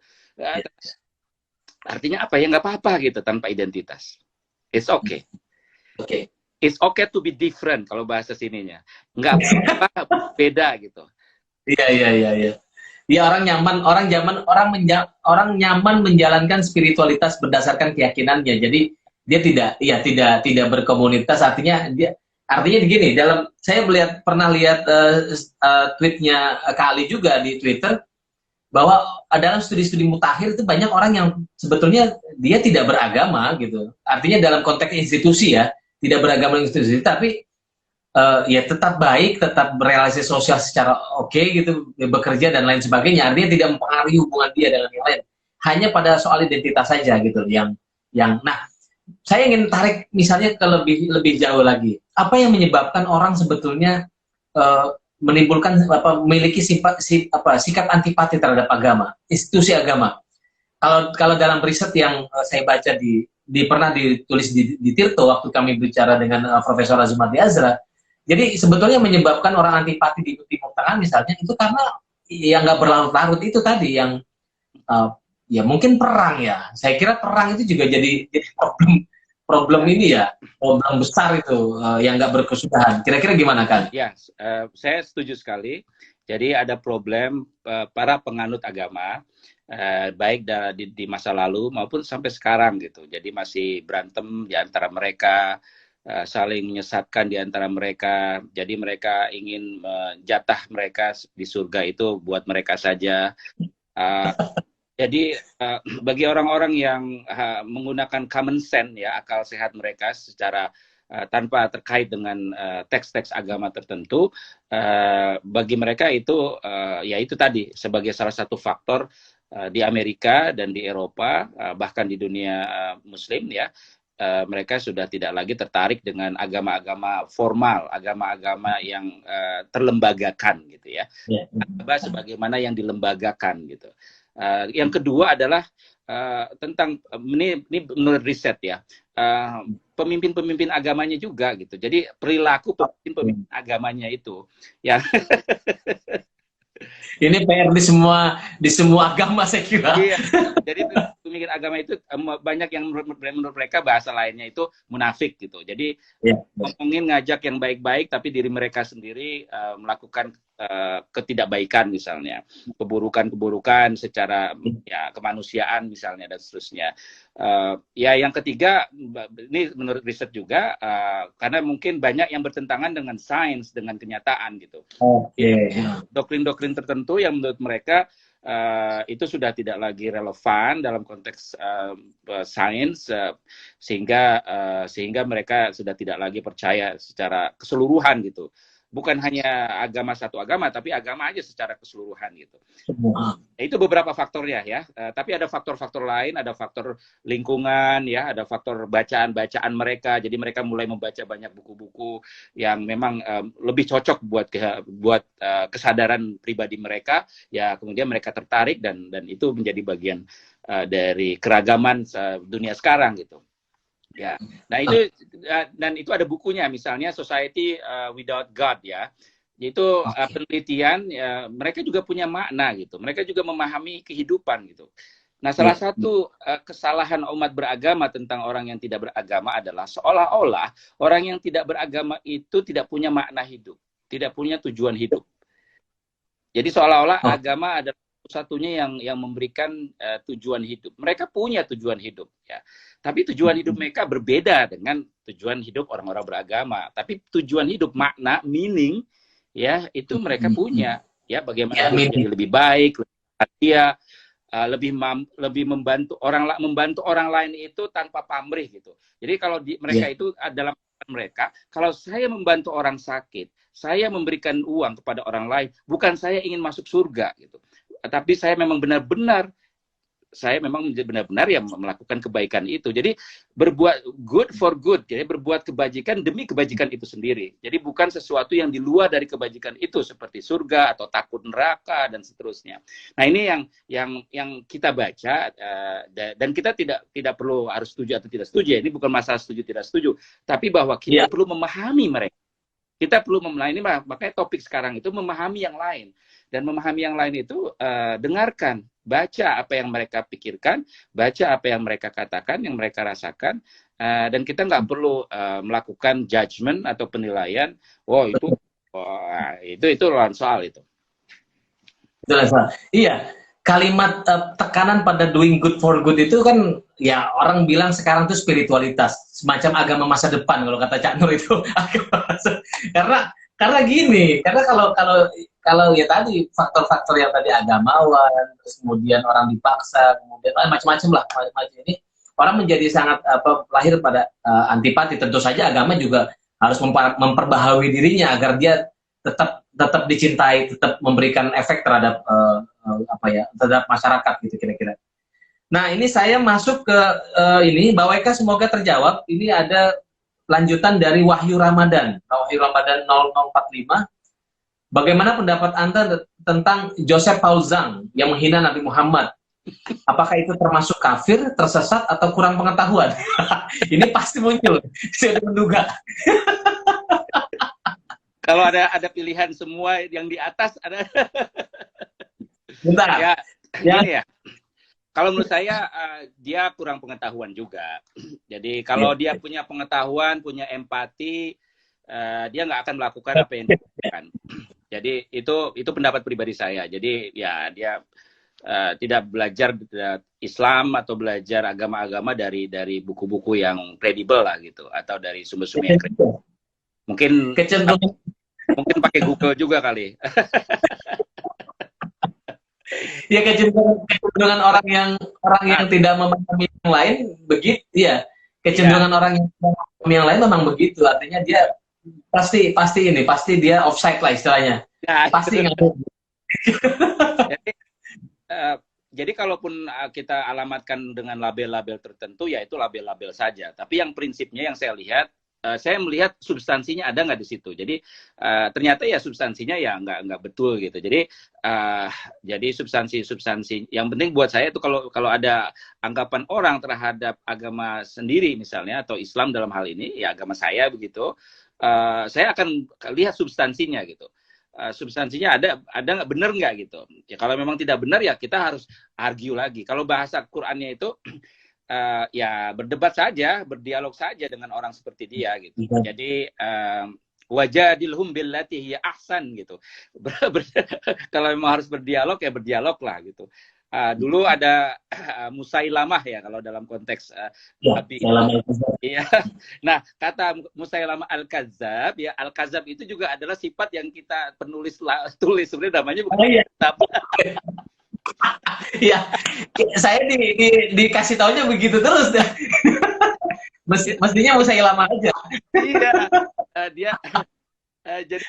Artinya apa ya, nggak apa-apa gitu tanpa identitas. It's okay. It's okay to be different kalau bahasa sininya. Nggak apa-apa beda gitu. Iya. Ya, orang nyaman menjalankan spiritualitas berdasarkan keyakinannya. Jadi dia tidak berkomunitas, artinya begini, saya pernah lihat tweetnya Kak Ali juga di Twitter, bahwa dalam studi-studi mutakhir itu banyak orang yang sebetulnya dia tidak beragama gitu. Artinya dalam konteks institusi ya, tidak beragama institusi, tapi ya tetap baik, tetap berrelasi sosial secara oke gitu, bekerja dan lain sebagainya. Artinya tidak mempengaruhi hubungan dia dengan yang lain. Hanya pada soal identitas saja gitu nah, saya ingin tarik misalnya ke lebih jauh lagi. Apa yang menyebabkan orang sebetulnya menimbulkan memiliki sikap antipati terhadap agama, institusi agama? Kalau dalam riset yang saya baca pernah ditulis di Tirto waktu kami bicara dengan Profesor Azumati Azra, jadi sebetulnya menyebabkan orang antipati di Timur Tengah misalnya itu karena yang nggak berlarut-larut itu tadi yang ya mungkin perang ya. Saya kira perang itu juga jadi problem ini ya, problem besar itu yang nggak berkesudahan. Kira-kira gimana kan? Ya, saya setuju sekali. Jadi ada problem para penganut agama, baik di masa lalu maupun sampai sekarang gitu. Jadi masih berantem di antara mereka, saling menyesatkan di antara mereka. Jadi mereka ingin jatah mereka di surga itu buat mereka saja. Jadi bagi orang-orang yang menggunakan common sense ya, akal sehat mereka secara tanpa terkait dengan teks-teks agama tertentu, bagi mereka itu ya itu tadi sebagai salah satu faktor di Amerika dan di Eropa, bahkan di dunia Muslim ya, mereka sudah tidak lagi tertarik dengan agama-agama formal, agama-agama yang terlembagakan gitu ya, sebagaimana yang dilembagakan gitu. Yang kedua adalah tentang ini menurut riset ya, pemimpin-pemimpin agamanya juga gitu. Jadi perilaku pemimpin agamanya itu ya. Ini PR di semua agama saya kira. Iya. Jadi pemimpin agama itu banyak yang menurut mereka bahasa lainnya itu munafik gitu. Jadi ngomongin ngajak yang baik-baik tapi diri mereka sendiri melakukan ketidakbaikan misalnya, keburukan-keburukan secara ya kemanusiaan misalnya dan seterusnya. Ya yang ketiga ini menurut riset juga karena mungkin banyak yang bertentangan dengan sains, dengan kenyataan gitu. Doktrin-doktrin tertentu yang menurut mereka itu sudah tidak lagi relevan dalam konteks sains, sehingga mereka sudah tidak lagi percaya secara keseluruhan gitu. Bukan hanya satu agama, tapi agama aja secara keseluruhan gitu. Itu beberapa faktornya ya. Tapi ada faktor-faktor lain, ada faktor lingkungan ya, ada faktor bacaan-bacaan mereka. Jadi mereka mulai membaca banyak buku-buku yang memang lebih cocok buat kesadaran pribadi mereka. Ya kemudian mereka tertarik dan itu menjadi bagian dari keragaman dunia sekarang gitu. Ya, nah itu dan itu ada bukunya, misalnya Society Without God ya, itu penelitian ya, mereka juga punya makna gitu, mereka juga memahami kehidupan gitu. Nah salah satu kesalahan umat beragama tentang orang yang tidak beragama adalah seolah-olah orang yang tidak beragama itu tidak punya makna hidup, tidak punya tujuan hidup. Jadi seolah-olah agama adalah satunya yang memberikan tujuan hidup. Mereka punya tujuan hidup ya. Tapi tujuan hidup mereka berbeda dengan tujuan hidup orang-orang beragama. Tapi tujuan hidup, makna, meaning ya itu mereka punya. Ya bagaimana menjadi lebih baik, lebih bahagia, lebih membantu orang lain itu tanpa pamrih gitu. Jadi kalau mereka itu adalah mereka, kalau saya membantu orang sakit, saya memberikan uang kepada orang lain, bukan saya ingin masuk surga gitu. Tapi saya memang benar-benar ya melakukan kebaikan itu. Jadi berbuat good for good, jadi berbuat kebajikan demi kebajikan itu sendiri. Jadi bukan sesuatu yang di luar dari kebajikan itu seperti surga atau takut neraka dan seterusnya. Nah ini yang kita baca dan kita tidak perlu harus setuju atau tidak setuju. Ini bukan masalah setuju tidak setuju, tapi bahwa kita perlu memahami mereka. Kita perlu memahami, makanya topik sekarang itu memahami yang lain. Dan memahami yang lain itu dengarkan, baca apa yang mereka pikirkan, baca apa yang mereka katakan, yang mereka rasakan, dan kita nggak perlu melakukan judgement atau penilaian. Itu lain soal itu. Iya, kalimat tekanan pada doing good for good itu kan ya orang bilang sekarang itu spiritualitas, semacam agama masa depan kalau kata Cak Nur itu. Karena gini, karena kalau ya tadi faktor-faktor yang tadi agamawan, terus kemudian orang dipaksa, kemudian macam-macam lah, macam-macam ini orang menjadi sangat lahir pada antipati. Tentu saja agama juga harus memperbaharui dirinya agar dia tetap dicintai, tetap memberikan efek terhadap terhadap masyarakat gitu kira-kira. Nah, ini saya masuk ke ini, Mbak Weka semoga terjawab. Ini ada lanjutan dari Wahyu Ramadan. Wahyu Ramadan 0045. Bagaimana pendapat Anda tentang Joseph Paul Zhang yang menghina Nabi Muhammad? Apakah itu termasuk kafir, tersesat, atau kurang pengetahuan? Ini pasti muncul. Saya menduga. Kalau ada pilihan semua yang di atas ada. Bentar. Ya, gini ya. Kalau menurut saya dia kurang pengetahuan juga. Jadi kalau dia punya pengetahuan, punya empati, dia nggak akan melakukan apa yang dilakukan. Jadi itu pendapat pribadi saya. Jadi ya dia tidak belajar Islam atau belajar agama-agama dari buku-buku yang kredibel lah gitu, atau dari sumber-sumber yang kredibel. Mungkin pakai Google juga kali. Ya, kecenderungan orang yang tidak memahami yang lain begitu ya. Kecenderungan orang yang tidak memahami yang lain memang begitu. Artinya dia pasti dia offside lah istilahnya. Nah, pasti nggak. Jadi kalaupun kita alamatkan dengan label-label tertentu, ya itu label-label saja. Tapi yang prinsipnya yang saya lihat, saya melihat substansinya ada nggak di situ. Jadi ternyata ya substansinya ya nggak betul gitu. Jadi substansi yang penting buat saya itu kalau ada anggapan orang terhadap agama sendiri misalnya, atau Islam dalam hal ini ya agama saya begitu, saya akan lihat substansinya gitu. Substansinya ada nggak, benar nggak gitu. Ya kalau memang tidak benar ya kita harus argue lagi. Kalau bahasa Qur'annya itu ya berdebat saja, berdialog saja dengan orang seperti dia gitu. Jadi wajadilhum billati hiya ahsan gitu. Kalau memang harus berdialog ya berdialog lah gitu. Dulu ada Musailamah ya kalau dalam konteks Nabi. Iya. Nah, kata Musailamah Al-Kadzab ya, Al-Kadzab itu juga adalah sifat yang kita penulis tulis, sebenarnya namanya bukan kitab. Ya, saya dikasih taunya begitu terus deh. Mestinya Musailamah aja. Iya, dia jadi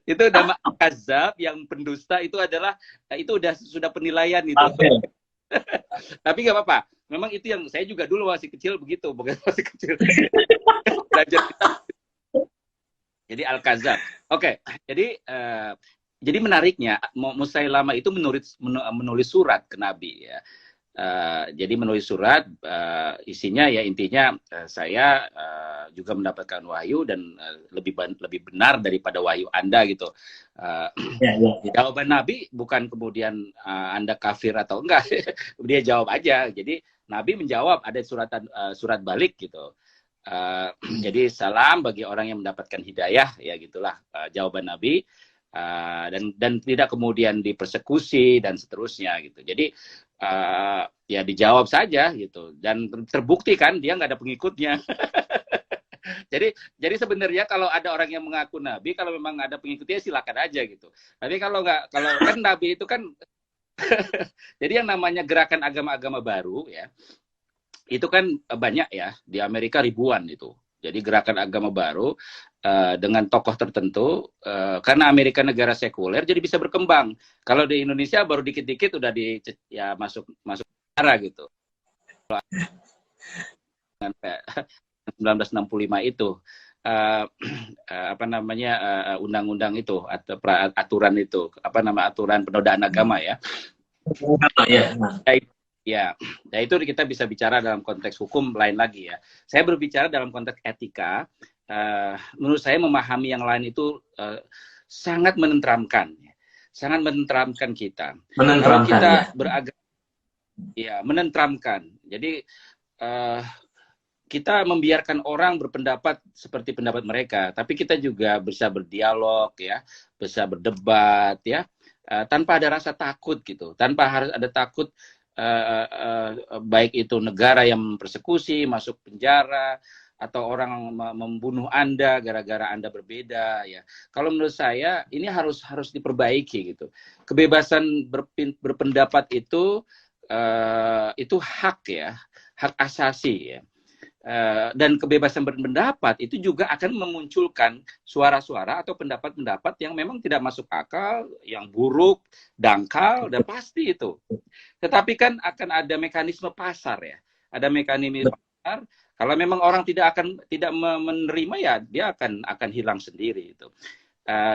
itu nama Kazab yang pendusta itu adalah itu sudah penilaian itu. Tapi nggak apa-apa. Memang itu yang saya juga dulu masih kecil begitu, masih kecil. Belajar kita. Jadi Al-Kazab. Oke, jadi menariknya Musailamah itu menulis surat ke Nabi ya. Jadi menulis surat, isinya ya intinya saya juga mendapatkan wahyu dan lebih benar daripada wahyu Anda gitu. Jawaban Nabi bukan kemudian Anda kafir atau enggak, dia jawab aja. Jadi Nabi menjawab, ada surat balik gitu. Jadi salam bagi orang yang mendapatkan hidayah ya gitulah jawaban Nabi. Dan tidak kemudian dipersekusi dan seterusnya gitu. Jadi ya dijawab saja gitu, dan terbukti kan dia nggak ada pengikutnya. jadi sebenarnya kalau ada orang yang mengaku nabi, kalau memang ada pengikutnya silakan aja gitu. Tapi kalau kan nabi itu kan jadi yang namanya gerakan agama-agama baru ya, itu kan banyak ya, di Amerika ribuan itu. Jadi gerakan agama baru dengan tokoh tertentu, karena Amerika negara sekuler jadi bisa berkembang. Kalau di Indonesia baru dikit-dikit udah masuk negara gitu. 1965 itu apa namanya undang-undang itu atau aturan itu aturan penodaan agama ya. Ya, nah itu kita bisa bicara dalam konteks hukum lain lagi ya. Saya berbicara dalam konteks etika. Menurut saya memahami yang lain itu sangat menenteramkan kita. Kalau kita beragama, ya menenteramkan. Jadi kita membiarkan orang berpendapat seperti pendapat mereka, tapi kita juga bisa berdialog ya, bisa berdebat ya, tanpa ada rasa takut gitu, tanpa harus ada takut. Baik itu negara yang mempersekusi, masuk penjara, atau orang membunuh Anda gara-gara Anda berbeda ya. Kalau menurut saya ini harus diperbaiki gitu. Kebebasan berpendapat itu hak ya, hak asasi ya. dan kebebasan berpendapat itu juga akan memunculkan suara-suara atau pendapat-pendapat yang memang tidak masuk akal, yang buruk, dangkal, dan pasti itu. Tetapi kan akan ada mekanisme pasar ya, ada mekanisme pasar. Kalau memang orang tidak menerima ya dia akan hilang sendiri itu.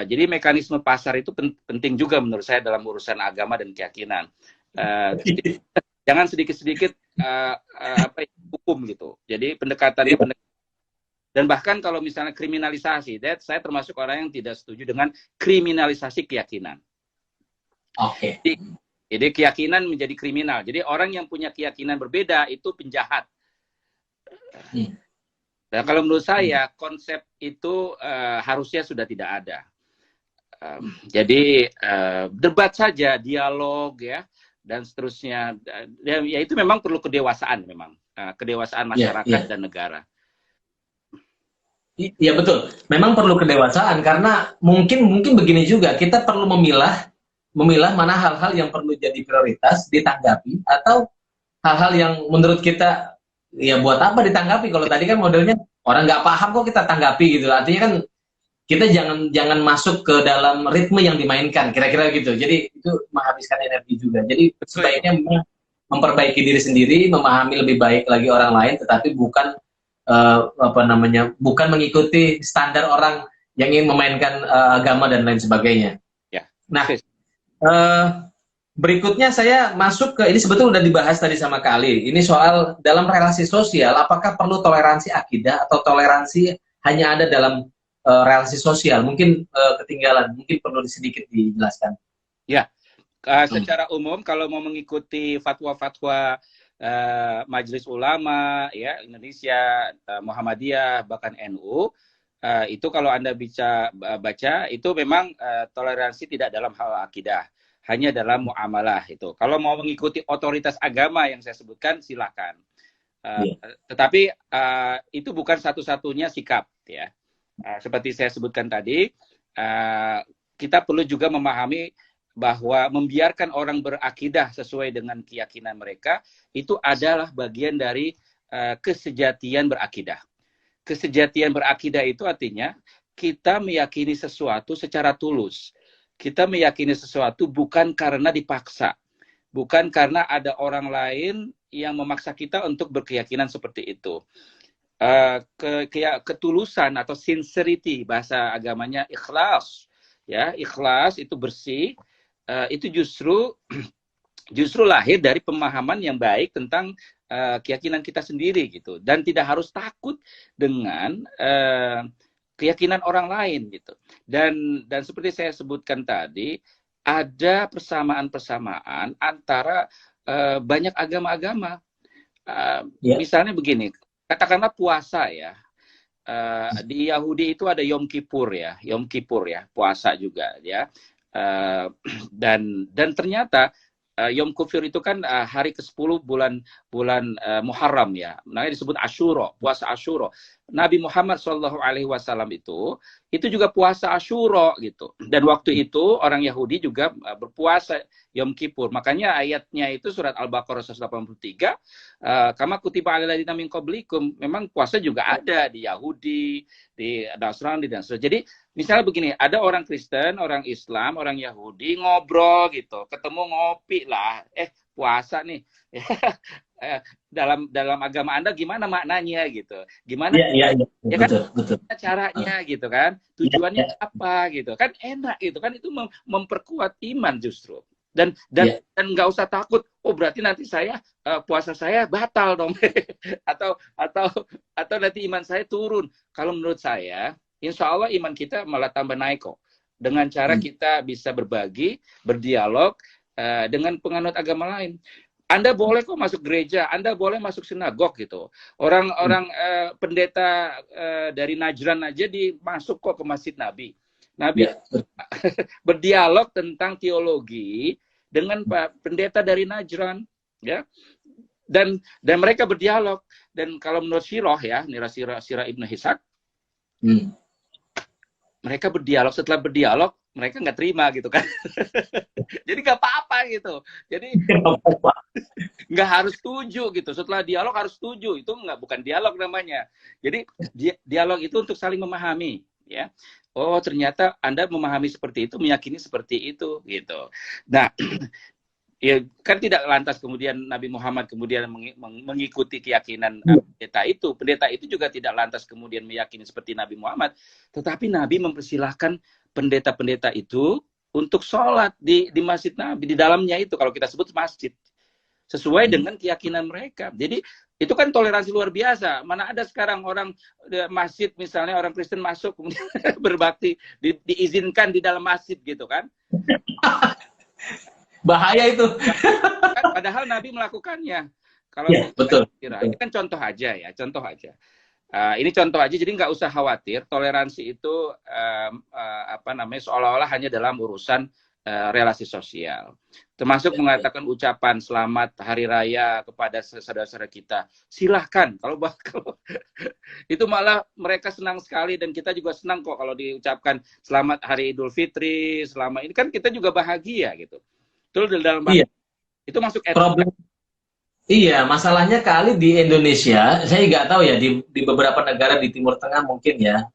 Jadi mekanisme pasar itu penting juga menurut saya dalam urusan agama dan keyakinan. Jangan sedikit-sedikit hukum gitu. Jadi pendekatannya dan bahkan kalau misalnya kriminalisasi, saya termasuk orang yang tidak setuju dengan kriminalisasi keyakinan. Oke. Jadi keyakinan menjadi kriminal. Jadi orang yang punya keyakinan berbeda itu penjahat. Dan kalau menurut saya konsep itu harusnya sudah tidak ada. Jadi debat saja, dialog ya. Dan seterusnya, ya itu memang perlu kedewasaan memang, kedewasaan masyarakat dan negara. Iya betul, memang perlu kedewasaan karena mungkin begini juga, kita perlu memilah mana hal-hal yang perlu jadi prioritas ditanggapi atau hal-hal yang menurut kita ya buat apa ditanggapi, kalau tadi kan modelnya orang nggak paham kok kita tanggapi gitu, artinya kan kita jangan masuk ke dalam ritme yang dimainkan, kira-kira gitu. Jadi itu menghabiskan energi juga. Jadi sebaiknya memperbaiki diri sendiri, memahami lebih baik lagi orang lain, tetapi bukan bukan mengikuti standar orang yang ingin memainkan agama dan lain sebagainya. Ya. Nah, berikutnya saya masuk ke ini, sebetulnya udah dibahas tadi sama Kak Ali. Ini soal dalam relasi sosial, apakah perlu toleransi akidah atau toleransi hanya ada dalam relasi sosial? Mungkin ketinggalan, mungkin perlu sedikit dijelaskan. Ya, secara umum kalau mau mengikuti fatwa-fatwa Majelis Ulama ya Indonesia, Muhammadiyah, bahkan NU, itu kalau Anda baca itu memang toleransi tidak dalam hal akidah, hanya dalam muamalah itu. Kalau mau mengikuti otoritas agama yang saya sebutkan silakan. Tetapi itu bukan satu-satunya sikap ya. Seperti saya sebutkan tadi, kita perlu juga memahami bahwa membiarkan orang berakidah sesuai dengan keyakinan mereka itu adalah bagian dari kesejatian berakidah. Kesejatian berakidah itu artinya kita meyakini sesuatu secara tulus. Kita meyakini sesuatu bukan karena dipaksa, bukan karena ada orang lain yang memaksa kita untuk berkeyakinan seperti itu. Ketulusan atau sincerity, bahasa agamanya ikhlas ya, ikhlas itu bersih, itu justru lahir dari pemahaman yang baik tentang keyakinan kita sendiri gitu, dan tidak harus takut dengan keyakinan orang lain gitu. Dan seperti saya sebutkan tadi, ada persamaan-persamaan antara banyak agama-agama. Misalnya begini, katakanlah puasa ya, di Yahudi itu ada Yom Kippur ya, puasa juga ya, dan ternyata Yom Kippur itu kan hari ke-10 bulan Muharram ya, namanya disebut Asyura, puasa Asyura. Nabi Muhammad SAW itu juga puasa Asyura gitu. Dan waktu itu orang Yahudi juga berpuasa Yom Kippur. Makanya ayatnya itu surat Al-Baqarah 183, kama kutiba 'alal ladzina min qablikum, memang puasa juga ada di Yahudi, di Nasrani dan sebagainya. Jadi misalnya begini, ada orang Kristen, orang Islam, orang Yahudi ngobrol gitu, ketemu ngopi lah, puasa nih. Dalam agama Anda gimana maknanya gitu, gimana ya kan betul. Caranya gitu kan, tujuannya apa gitu kan, enak gitu kan, itu memperkuat iman justru. Dan nggak usah takut, oh berarti nanti saya puasa saya batal dong atau nanti iman saya turun. Kalau menurut saya, insya Allah iman kita malah tambah naik kok, dengan cara kita bisa berbagi, berdialog dengan penganut agama lain. Anda boleh kok masuk gereja, Anda boleh masuk sinagog gitu. Orang-orang pendeta dari Najran aja masuk kok ke Masjid Nabi. Nabi berdialog tentang teologi dengan pendeta dari Najran, ya. Dan mereka berdialog. Dan kalau menurut Sirah ya, Sirah Ibnu Hishaq, mereka berdialog. Setelah berdialog, mereka nggak terima gitu kan. Jadi nggak apa-apa gitu. Jadi nggak harus setuju gitu. Setelah dialog harus setuju. Itu nggak, bukan dialog namanya. Jadi dialog itu untuk saling memahami, ya. Oh, ternyata Anda memahami seperti itu, meyakini seperti itu gitu. Nah, ya kan tidak lantas kemudian Nabi Muhammad kemudian mengikuti keyakinan pendeta itu. Pendeta itu juga tidak lantas kemudian meyakini seperti Nabi Muhammad, tetapi Nabi mempersilahkan pendeta-pendeta itu untuk sholat di masjid Nabi, di dalamnya itu, kalau kita sebut masjid, sesuai dengan keyakinan mereka. Jadi itu kan toleransi luar biasa. Mana ada sekarang orang masjid, misalnya orang Kristen masuk kemudian berbakti, diizinkan di dalam masjid gitu kan. Bahaya itu. Padahal Nabi melakukannya. Kalau ya, betul. Ini kan contoh aja ya, contoh aja. Ini contoh aja, jadi nggak usah khawatir. Toleransi itu seolah-olah hanya dalam urusan relasi sosial. Termasuk mengatakan ucapan selamat hari raya kepada saudara-saudara kita. Silahkan. Kalau itu malah mereka senang sekali, dan kita juga senang kok kalau diucapkan selamat hari Idul Fitri. Selama ini kan kita juga bahagia gitu. Betul, dalam iya. Itu masuk problem. Iya, masalahnya kali di Indonesia, saya nggak tahu ya, di beberapa negara di Timur Tengah mungkin ya,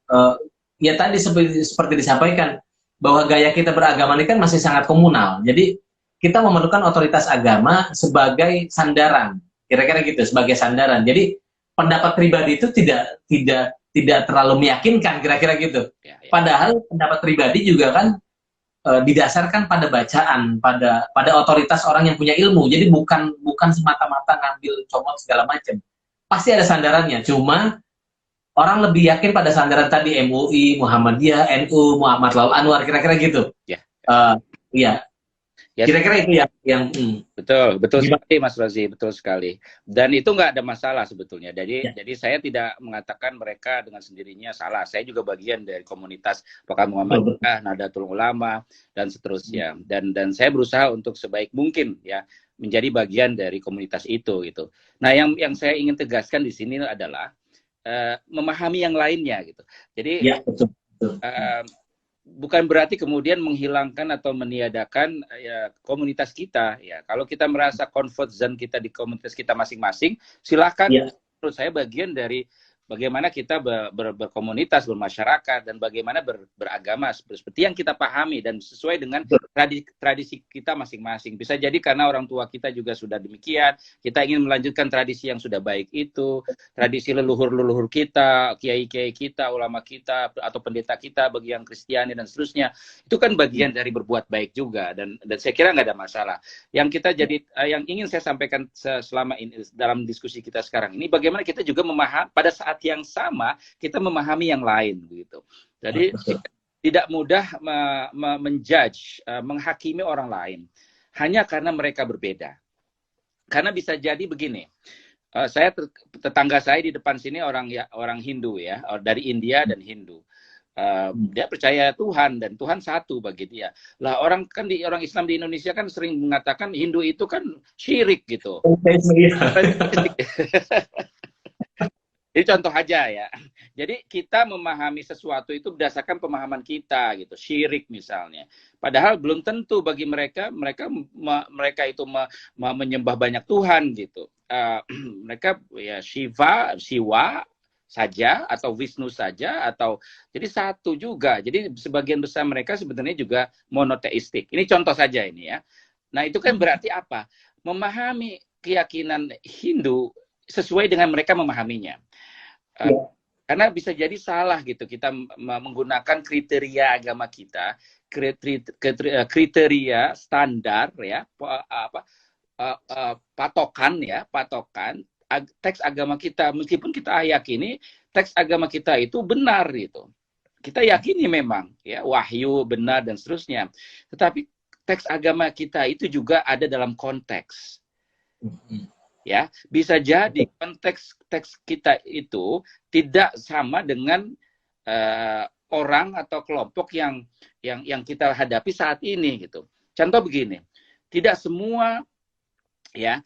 ya tadi seperti disampaikan, bahwa gaya kita beragama ini kan masih sangat komunal. Jadi kita memerlukan otoritas agama sebagai sandaran, kira-kira gitu, sebagai sandaran. Jadi pendapat pribadi itu tidak terlalu meyakinkan, kira-kira gitu. Padahal pendapat pribadi juga kan didasarkan pada bacaan, pada otoritas orang yang punya ilmu. Jadi bukan semata-mata ngambil comot segala macam. Pasti ada sandarannya. Cuma orang lebih yakin pada sandaran tadi, MUI, Muhammadiyah, NU, Muhammad Laul Anwar, kira-kira gitu. Ya. Iya. Ya, kira-kira itu yang betul sekali Mas Rozi, betul sekali. Dan itu nggak ada masalah sebetulnya. Jadi saya tidak mengatakan mereka dengan sendirinya salah. Saya juga bagian dari komunitas Pekan Muhammadiyah, Nahdlatul Ulama, dan seterusnya. Dan saya berusaha untuk sebaik mungkin ya menjadi bagian dari komunitas itu gitu. Nah, yang saya ingin tegaskan di sini adalah memahami yang lainnya gitu. Jadi ya, betul. Bukan berarti kemudian menghilangkan atau meniadakan ya, komunitas kita. Ya, kalau kita merasa comfort zone kita di komunitas kita masing-masing, silakan. Ya. Menurut saya bagian dari bagaimana kita berkomunitas, bermasyarakat, dan bagaimana beragama seperti yang kita pahami dan sesuai dengan tradisi kita masing-masing. Bisa jadi karena orang tua kita juga sudah demikian, kita ingin melanjutkan tradisi yang sudah baik itu, tradisi leluhur-leluhur kita, kiai-kiai kita, ulama kita, atau pendeta kita bagi yang Kristiani dan seterusnya. Itu kan bagian dari berbuat baik juga, dan saya kira nggak ada masalah. Yang kita yang ingin saya sampaikan selama ini dalam diskusi kita sekarang ini, bagaimana kita juga memahami pada saat yang sama kita memahami yang lain begitu. Jadi tidak mudah menjudge, menghakimi orang lain hanya karena mereka berbeda. Karena bisa jadi begini, tetangga saya di depan sini orang Hindu ya, dari India dan Hindu. Dia percaya Tuhan, dan Tuhan satu bagi dia. Lah orang Islam di Indonesia kan sering mengatakan Hindu itu kan syirik gitu. Ini contoh aja ya. Jadi kita memahami sesuatu itu berdasarkan pemahaman kita gitu, syirik misalnya. Padahal belum tentu bagi mereka itu menyembah banyak Tuhan gitu. Mereka ya Siwa saja atau Wisnu saja, atau jadi satu juga. Jadi sebagian besar mereka sebenarnya juga monoteistik. Ini contoh saja ini ya. Nah, itu kan berarti apa? Memahami keyakinan Hindu sesuai dengan mereka memahaminya. Karena bisa jadi salah gitu kita menggunakan kriteria agama kita, kriteria standar ya, patokan teks agama kita, meskipun kita yakini teks agama kita itu benar gitu. Kita yakini memang ya wahyu benar dan seterusnya. Tetapi teks agama kita itu juga ada dalam konteks. Ya, bisa jadi konteks teks kita itu tidak sama dengan orang atau kelompok yang kita hadapi saat ini gitu. Contoh begini, tidak semua ya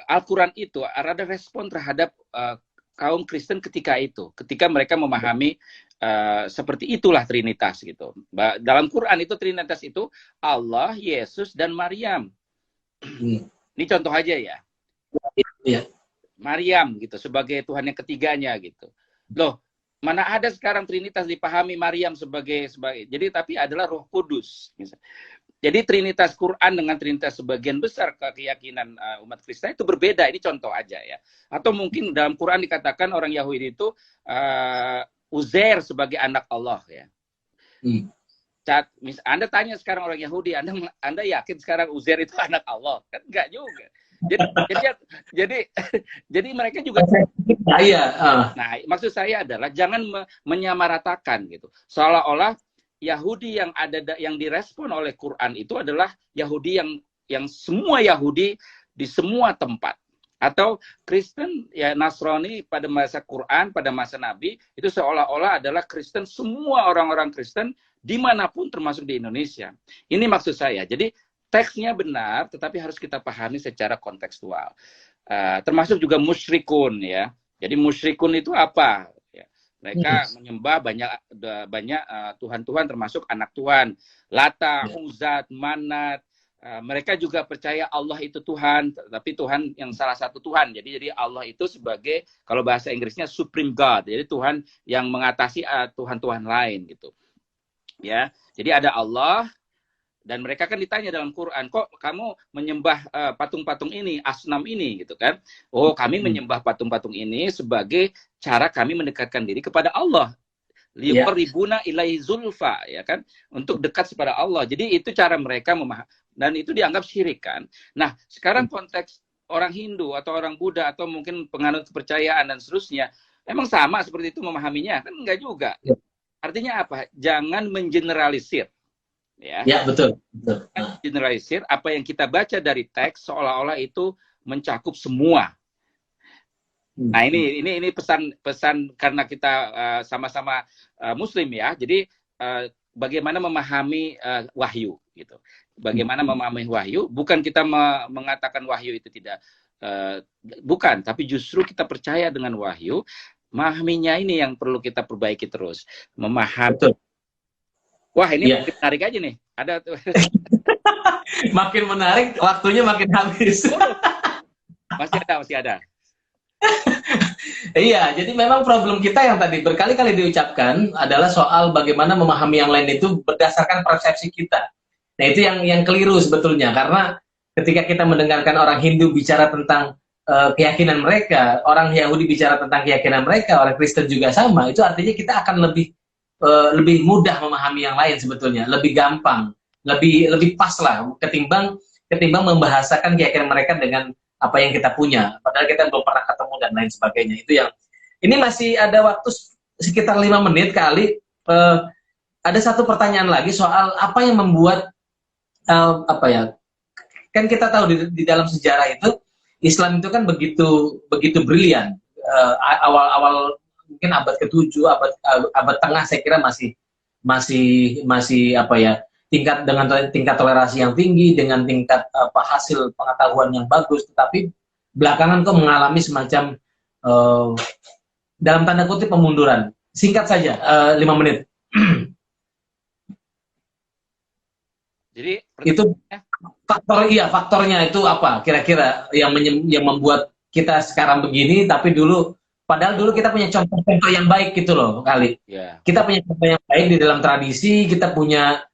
Al-Quran itu ada respon terhadap kaum Kristen ketika itu, ketika mereka memahami seperti itulah Trinitas gitu. Dalam Quran itu Trinitas itu Allah, Yesus, dan Maryam. Ini contoh aja ya. Iya. Maryam gitu sebagai Tuhan yang ketiganya gitu. Loh, mana ada sekarang Trinitas dipahami Maryam sebagai jadi tapi adalah Roh Kudus. Jadi Trinitas Quran dengan Trinitas sebagian besar keyakinan umat Kristen itu berbeda. Ini contoh aja ya. Atau mungkin dalam Quran dikatakan orang Yahudi itu Uzair sebagai anak Allah ya. Anda tanya sekarang orang Yahudi, Anda yakin sekarang Uzair itu anak Allah? Kan enggak juga. Jadi mereka juga Nah, maksud saya adalah jangan menyamaratakan gitu. Seolah-olah Yahudi yang direspon oleh Quran itu adalah Yahudi yang semua Yahudi di semua tempat. Atau Kristen ya Nasrani pada masa Quran, pada masa Nabi itu seolah-olah adalah Kristen, semua orang-orang Kristen dimanapun termasuk di Indonesia. Ini maksud saya. Jadi teksnya benar, tetapi harus kita pahami secara kontekstual. Termasuk juga musyrikun ya. Jadi musyrikun itu apa? Ya, mereka menyembah banyak Tuhan-Tuhan termasuk anak Tuhan. Lata, Uzat, Manat. Mereka juga percaya Allah itu Tuhan, tapi Tuhan yang salah satu Tuhan. Jadi Allah itu sebagai, kalau bahasa Inggrisnya Supreme God. Jadi Tuhan yang mengatasi Tuhan-Tuhan lain gitu. Ya, jadi ada Allah. Dan mereka kan ditanya dalam Quran, kok kamu menyembah patung-patung ini, asnam ini, gitu kan? Oh, kami menyembah patung-patung ini sebagai cara kami mendekatkan diri kepada Allah. Liqarribuna ilaihi zulfa, ya kan? Untuk dekat kepada Allah. Jadi itu cara mereka memahami, dan itu dianggap syirik kan? Nah, sekarang konteks orang Hindu atau orang Buddha atau mungkin penganut kepercayaan dan seterusnya, emang sama seperti itu memahaminya? Kan enggak juga. Artinya apa? Jangan mengeneralisir. Ya, betul. Generalisir apa yang kita baca dari teks seolah-olah itu mencakup semua. Nah, ini pesan karena kita sama-sama Muslim ya. Jadi bagaimana memahami wahyu gitu. Bagaimana memahami wahyu? Bukan kita mengatakan wahyu itu tidak bukan, tapi justru kita percaya dengan wahyu. Memahaminya ini yang perlu kita perbaiki terus. Memahami. Betul. Wah, ini makin menarik aja nih. Ada makin menarik, waktunya makin habis. Masih ada. Iya, jadi memang problem kita yang tadi berkali-kali diucapkan adalah soal bagaimana memahami yang lain itu berdasarkan persepsi kita. Nah, itu yang keliru sebetulnya, karena ketika kita mendengarkan orang Hindu bicara tentang keyakinan mereka, orang Yahudi bicara tentang keyakinan mereka, orang Kristen juga sama, itu artinya kita akan lebih mudah memahami yang lain sebetulnya, lebih gampang, lebih pas lah ketimbang membahasakan keyakinan mereka dengan apa yang kita punya, padahal kita belum pernah ketemu dan lain sebagainya. Itu yang ini masih ada waktu sekitar 5 menit kali. Ada satu pertanyaan lagi soal apa yang membuat kan kita tahu di dalam sejarah itu Islam itu kan begitu brilian. Awal mungkin abad ke-7, abad tengah saya kira masih tingkat toleransi yang tinggi, dengan tingkat hasil pengetahuan yang bagus, tetapi belakangan kok mengalami semacam dalam tanda kutip pemunduran. Singkat saja, 5 menit. Jadi itu faktornya itu apa kira-kira yang membuat kita sekarang begini, tapi padahal dulu kita punya contoh-contoh yang baik gitu loh kali. Kita punya contoh yang baik di dalam tradisi, kita punya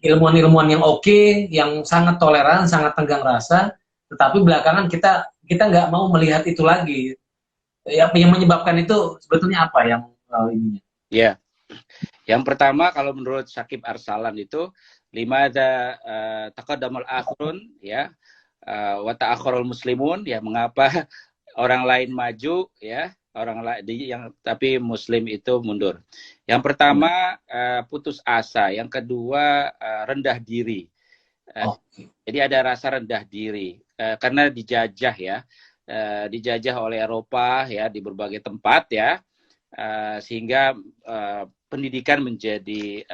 ilmuwan-ilmuwan yang oke, yang sangat toleran, sangat tenggang rasa, tetapi belakangan kita nggak mau melihat itu lagi. Yang menyebabkan itu sebetulnya apa yang ininya? Ya, yang pertama kalau menurut Syakib Arsalan itu limada taqaddamul akhirun ya wa ta'akhkharul muslimun, ya mengapa orang lain maju ya, orang lain tapi muslim itu mundur. Yang pertama putus asa, yang kedua rendah diri. Jadi ada rasa rendah diri karena dijajah ya. Dijajah oleh Eropa ya di berbagai tempat ya, sehingga pendidikan menjadi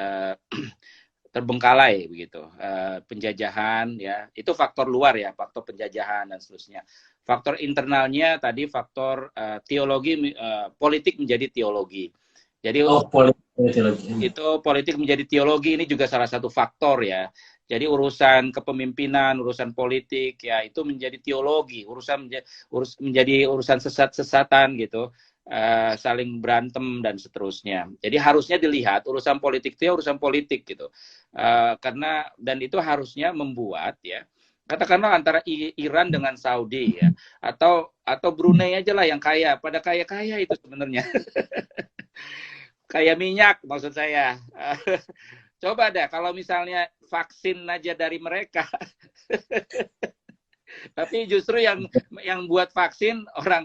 terbengkalai begitu, penjajahan ya, itu faktor luar ya, faktor penjajahan dan seterusnya. Faktor internalnya tadi faktor teologi, politik menjadi teologi. Jadi itu politik menjadi teologi ini juga salah satu faktor ya. Jadi urusan kepemimpinan, urusan politik ya itu menjadi teologi, menjadi urusan sesat-sesatan gitu, saling berantem dan seterusnya. Jadi harusnya dilihat urusan politik itu ya urusan politik gitu, karena dan itu harusnya membuat ya katakanlah antara Iran dengan Saudi ya atau Brunei aja lah yang kaya, pada kaya-kaya itu sebenarnya. Kayak minyak maksud saya. Coba deh kalau misalnya vaksin aja dari mereka. Tapi justru yang buat vaksin orang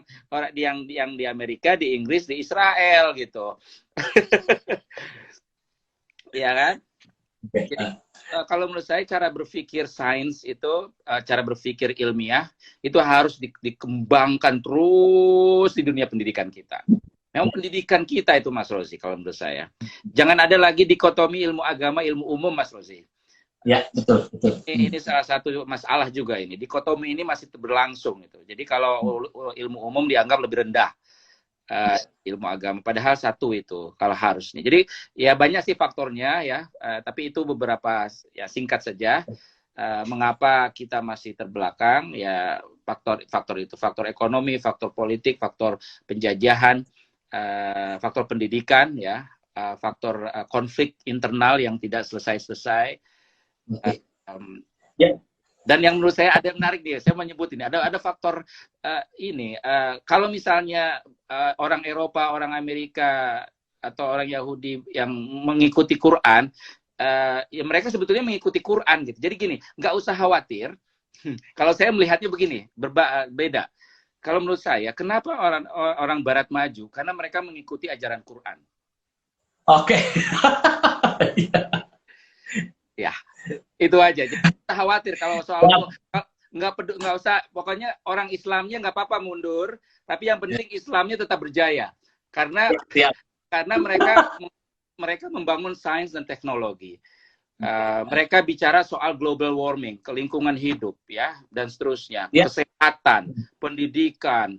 yang di Amerika, di Inggris, di Israel gitu. Ya kan? Jadi kalau menurut saya cara berpikir sains itu, cara berpikir ilmiah itu harus dikembangkan terus di dunia pendidikan kita. Memang pendidikan kita itu Mas Rozi kalau menurut saya. Jangan ada lagi dikotomi ilmu agama, ilmu umum Mas Rozi. Ya, betul. Ini salah satu masalah juga ini. Dikotomi ini masih berlangsung gitu. Jadi kalau ilmu umum dianggap lebih rendah ilmu agama, padahal satu itu kalau harusnya. Jadi ya banyak sih faktornya ya, tapi itu beberapa ya singkat saja. Mengapa kita masih terbelakang ya faktor itu, faktor ekonomi, faktor politik, faktor penjajahan, faktor pendidikan ya, faktor konflik internal yang tidak selesai-selesai. Dan yang menurut saya ada yang menarik nih, saya menyebut ini ada faktor ini. Kalau misalnya orang Eropa, orang Amerika atau orang Yahudi yang mengikuti Quran, ya mereka sebetulnya mengikuti Quran gitu. Jadi gini, nggak usah khawatir. Kalau saya melihatnya begini, beda. Kalau menurut saya, kenapa orang Barat maju? Karena mereka mengikuti ajaran Quran. Oke. Ya, itu aja. Jangan khawatir kalau soal nggak usah. Pokoknya orang Islamnya nggak apa-apa mundur, tapi yang penting Islamnya tetap berjaya. Karena mereka membangun sains dan teknologi. Mereka bicara soal global warming, kelingkungan hidup, ya, dan seterusnya, kesehatan, pendidikan,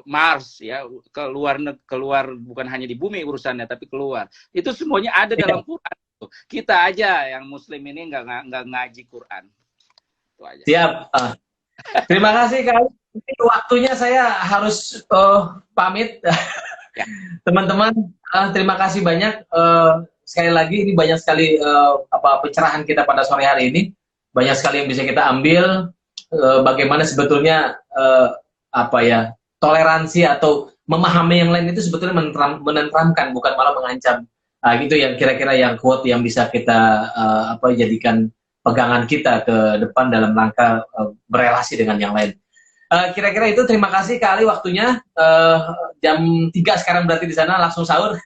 Mars, ya, keluar bukan hanya di bumi urusannya, tapi keluar. Itu semuanya ada dalam Quran. Kita aja yang Muslim ini nggak ngaji Quran. Itu aja. Siap. Terima kasih kali. Waktunya saya harus pamit. Teman-teman, terima kasih banyak. Sekali lagi ini banyak sekali pencerahan kita pada sore hari ini, banyak sekali yang bisa kita ambil, bagaimana sebetulnya toleransi atau memahami yang lain itu sebetulnya menenteramkan, bukan malah mengancam. Gitu yang kira-kira yang quote yang bisa kita jadikan pegangan kita ke depan dalam rangka berelasi dengan yang lain. Kira-kira itu. Terima kasih kali waktunya. Jam 3 sekarang berarti di sana langsung sahur.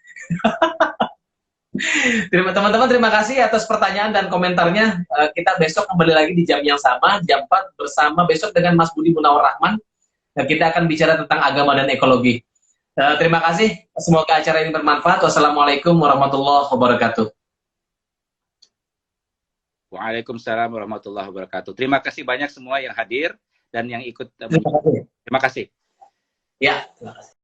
Teman-teman, terima kasih atas pertanyaan dan komentarnya. Kita besok kembali lagi di jam yang sama, jam 4 bersama besok dengan Mas Budi Munawar Rahman. Kita akan bicara tentang agama dan ekologi. Terima kasih. Semoga acara ini bermanfaat. Wassalamualaikum warahmatullahi wabarakatuh. Waalaikumsalam warahmatullahi wabarakatuh. Terima kasih banyak semua yang hadir dan yang ikut. Terima kasih. Terima kasih. Ya, terima kasih.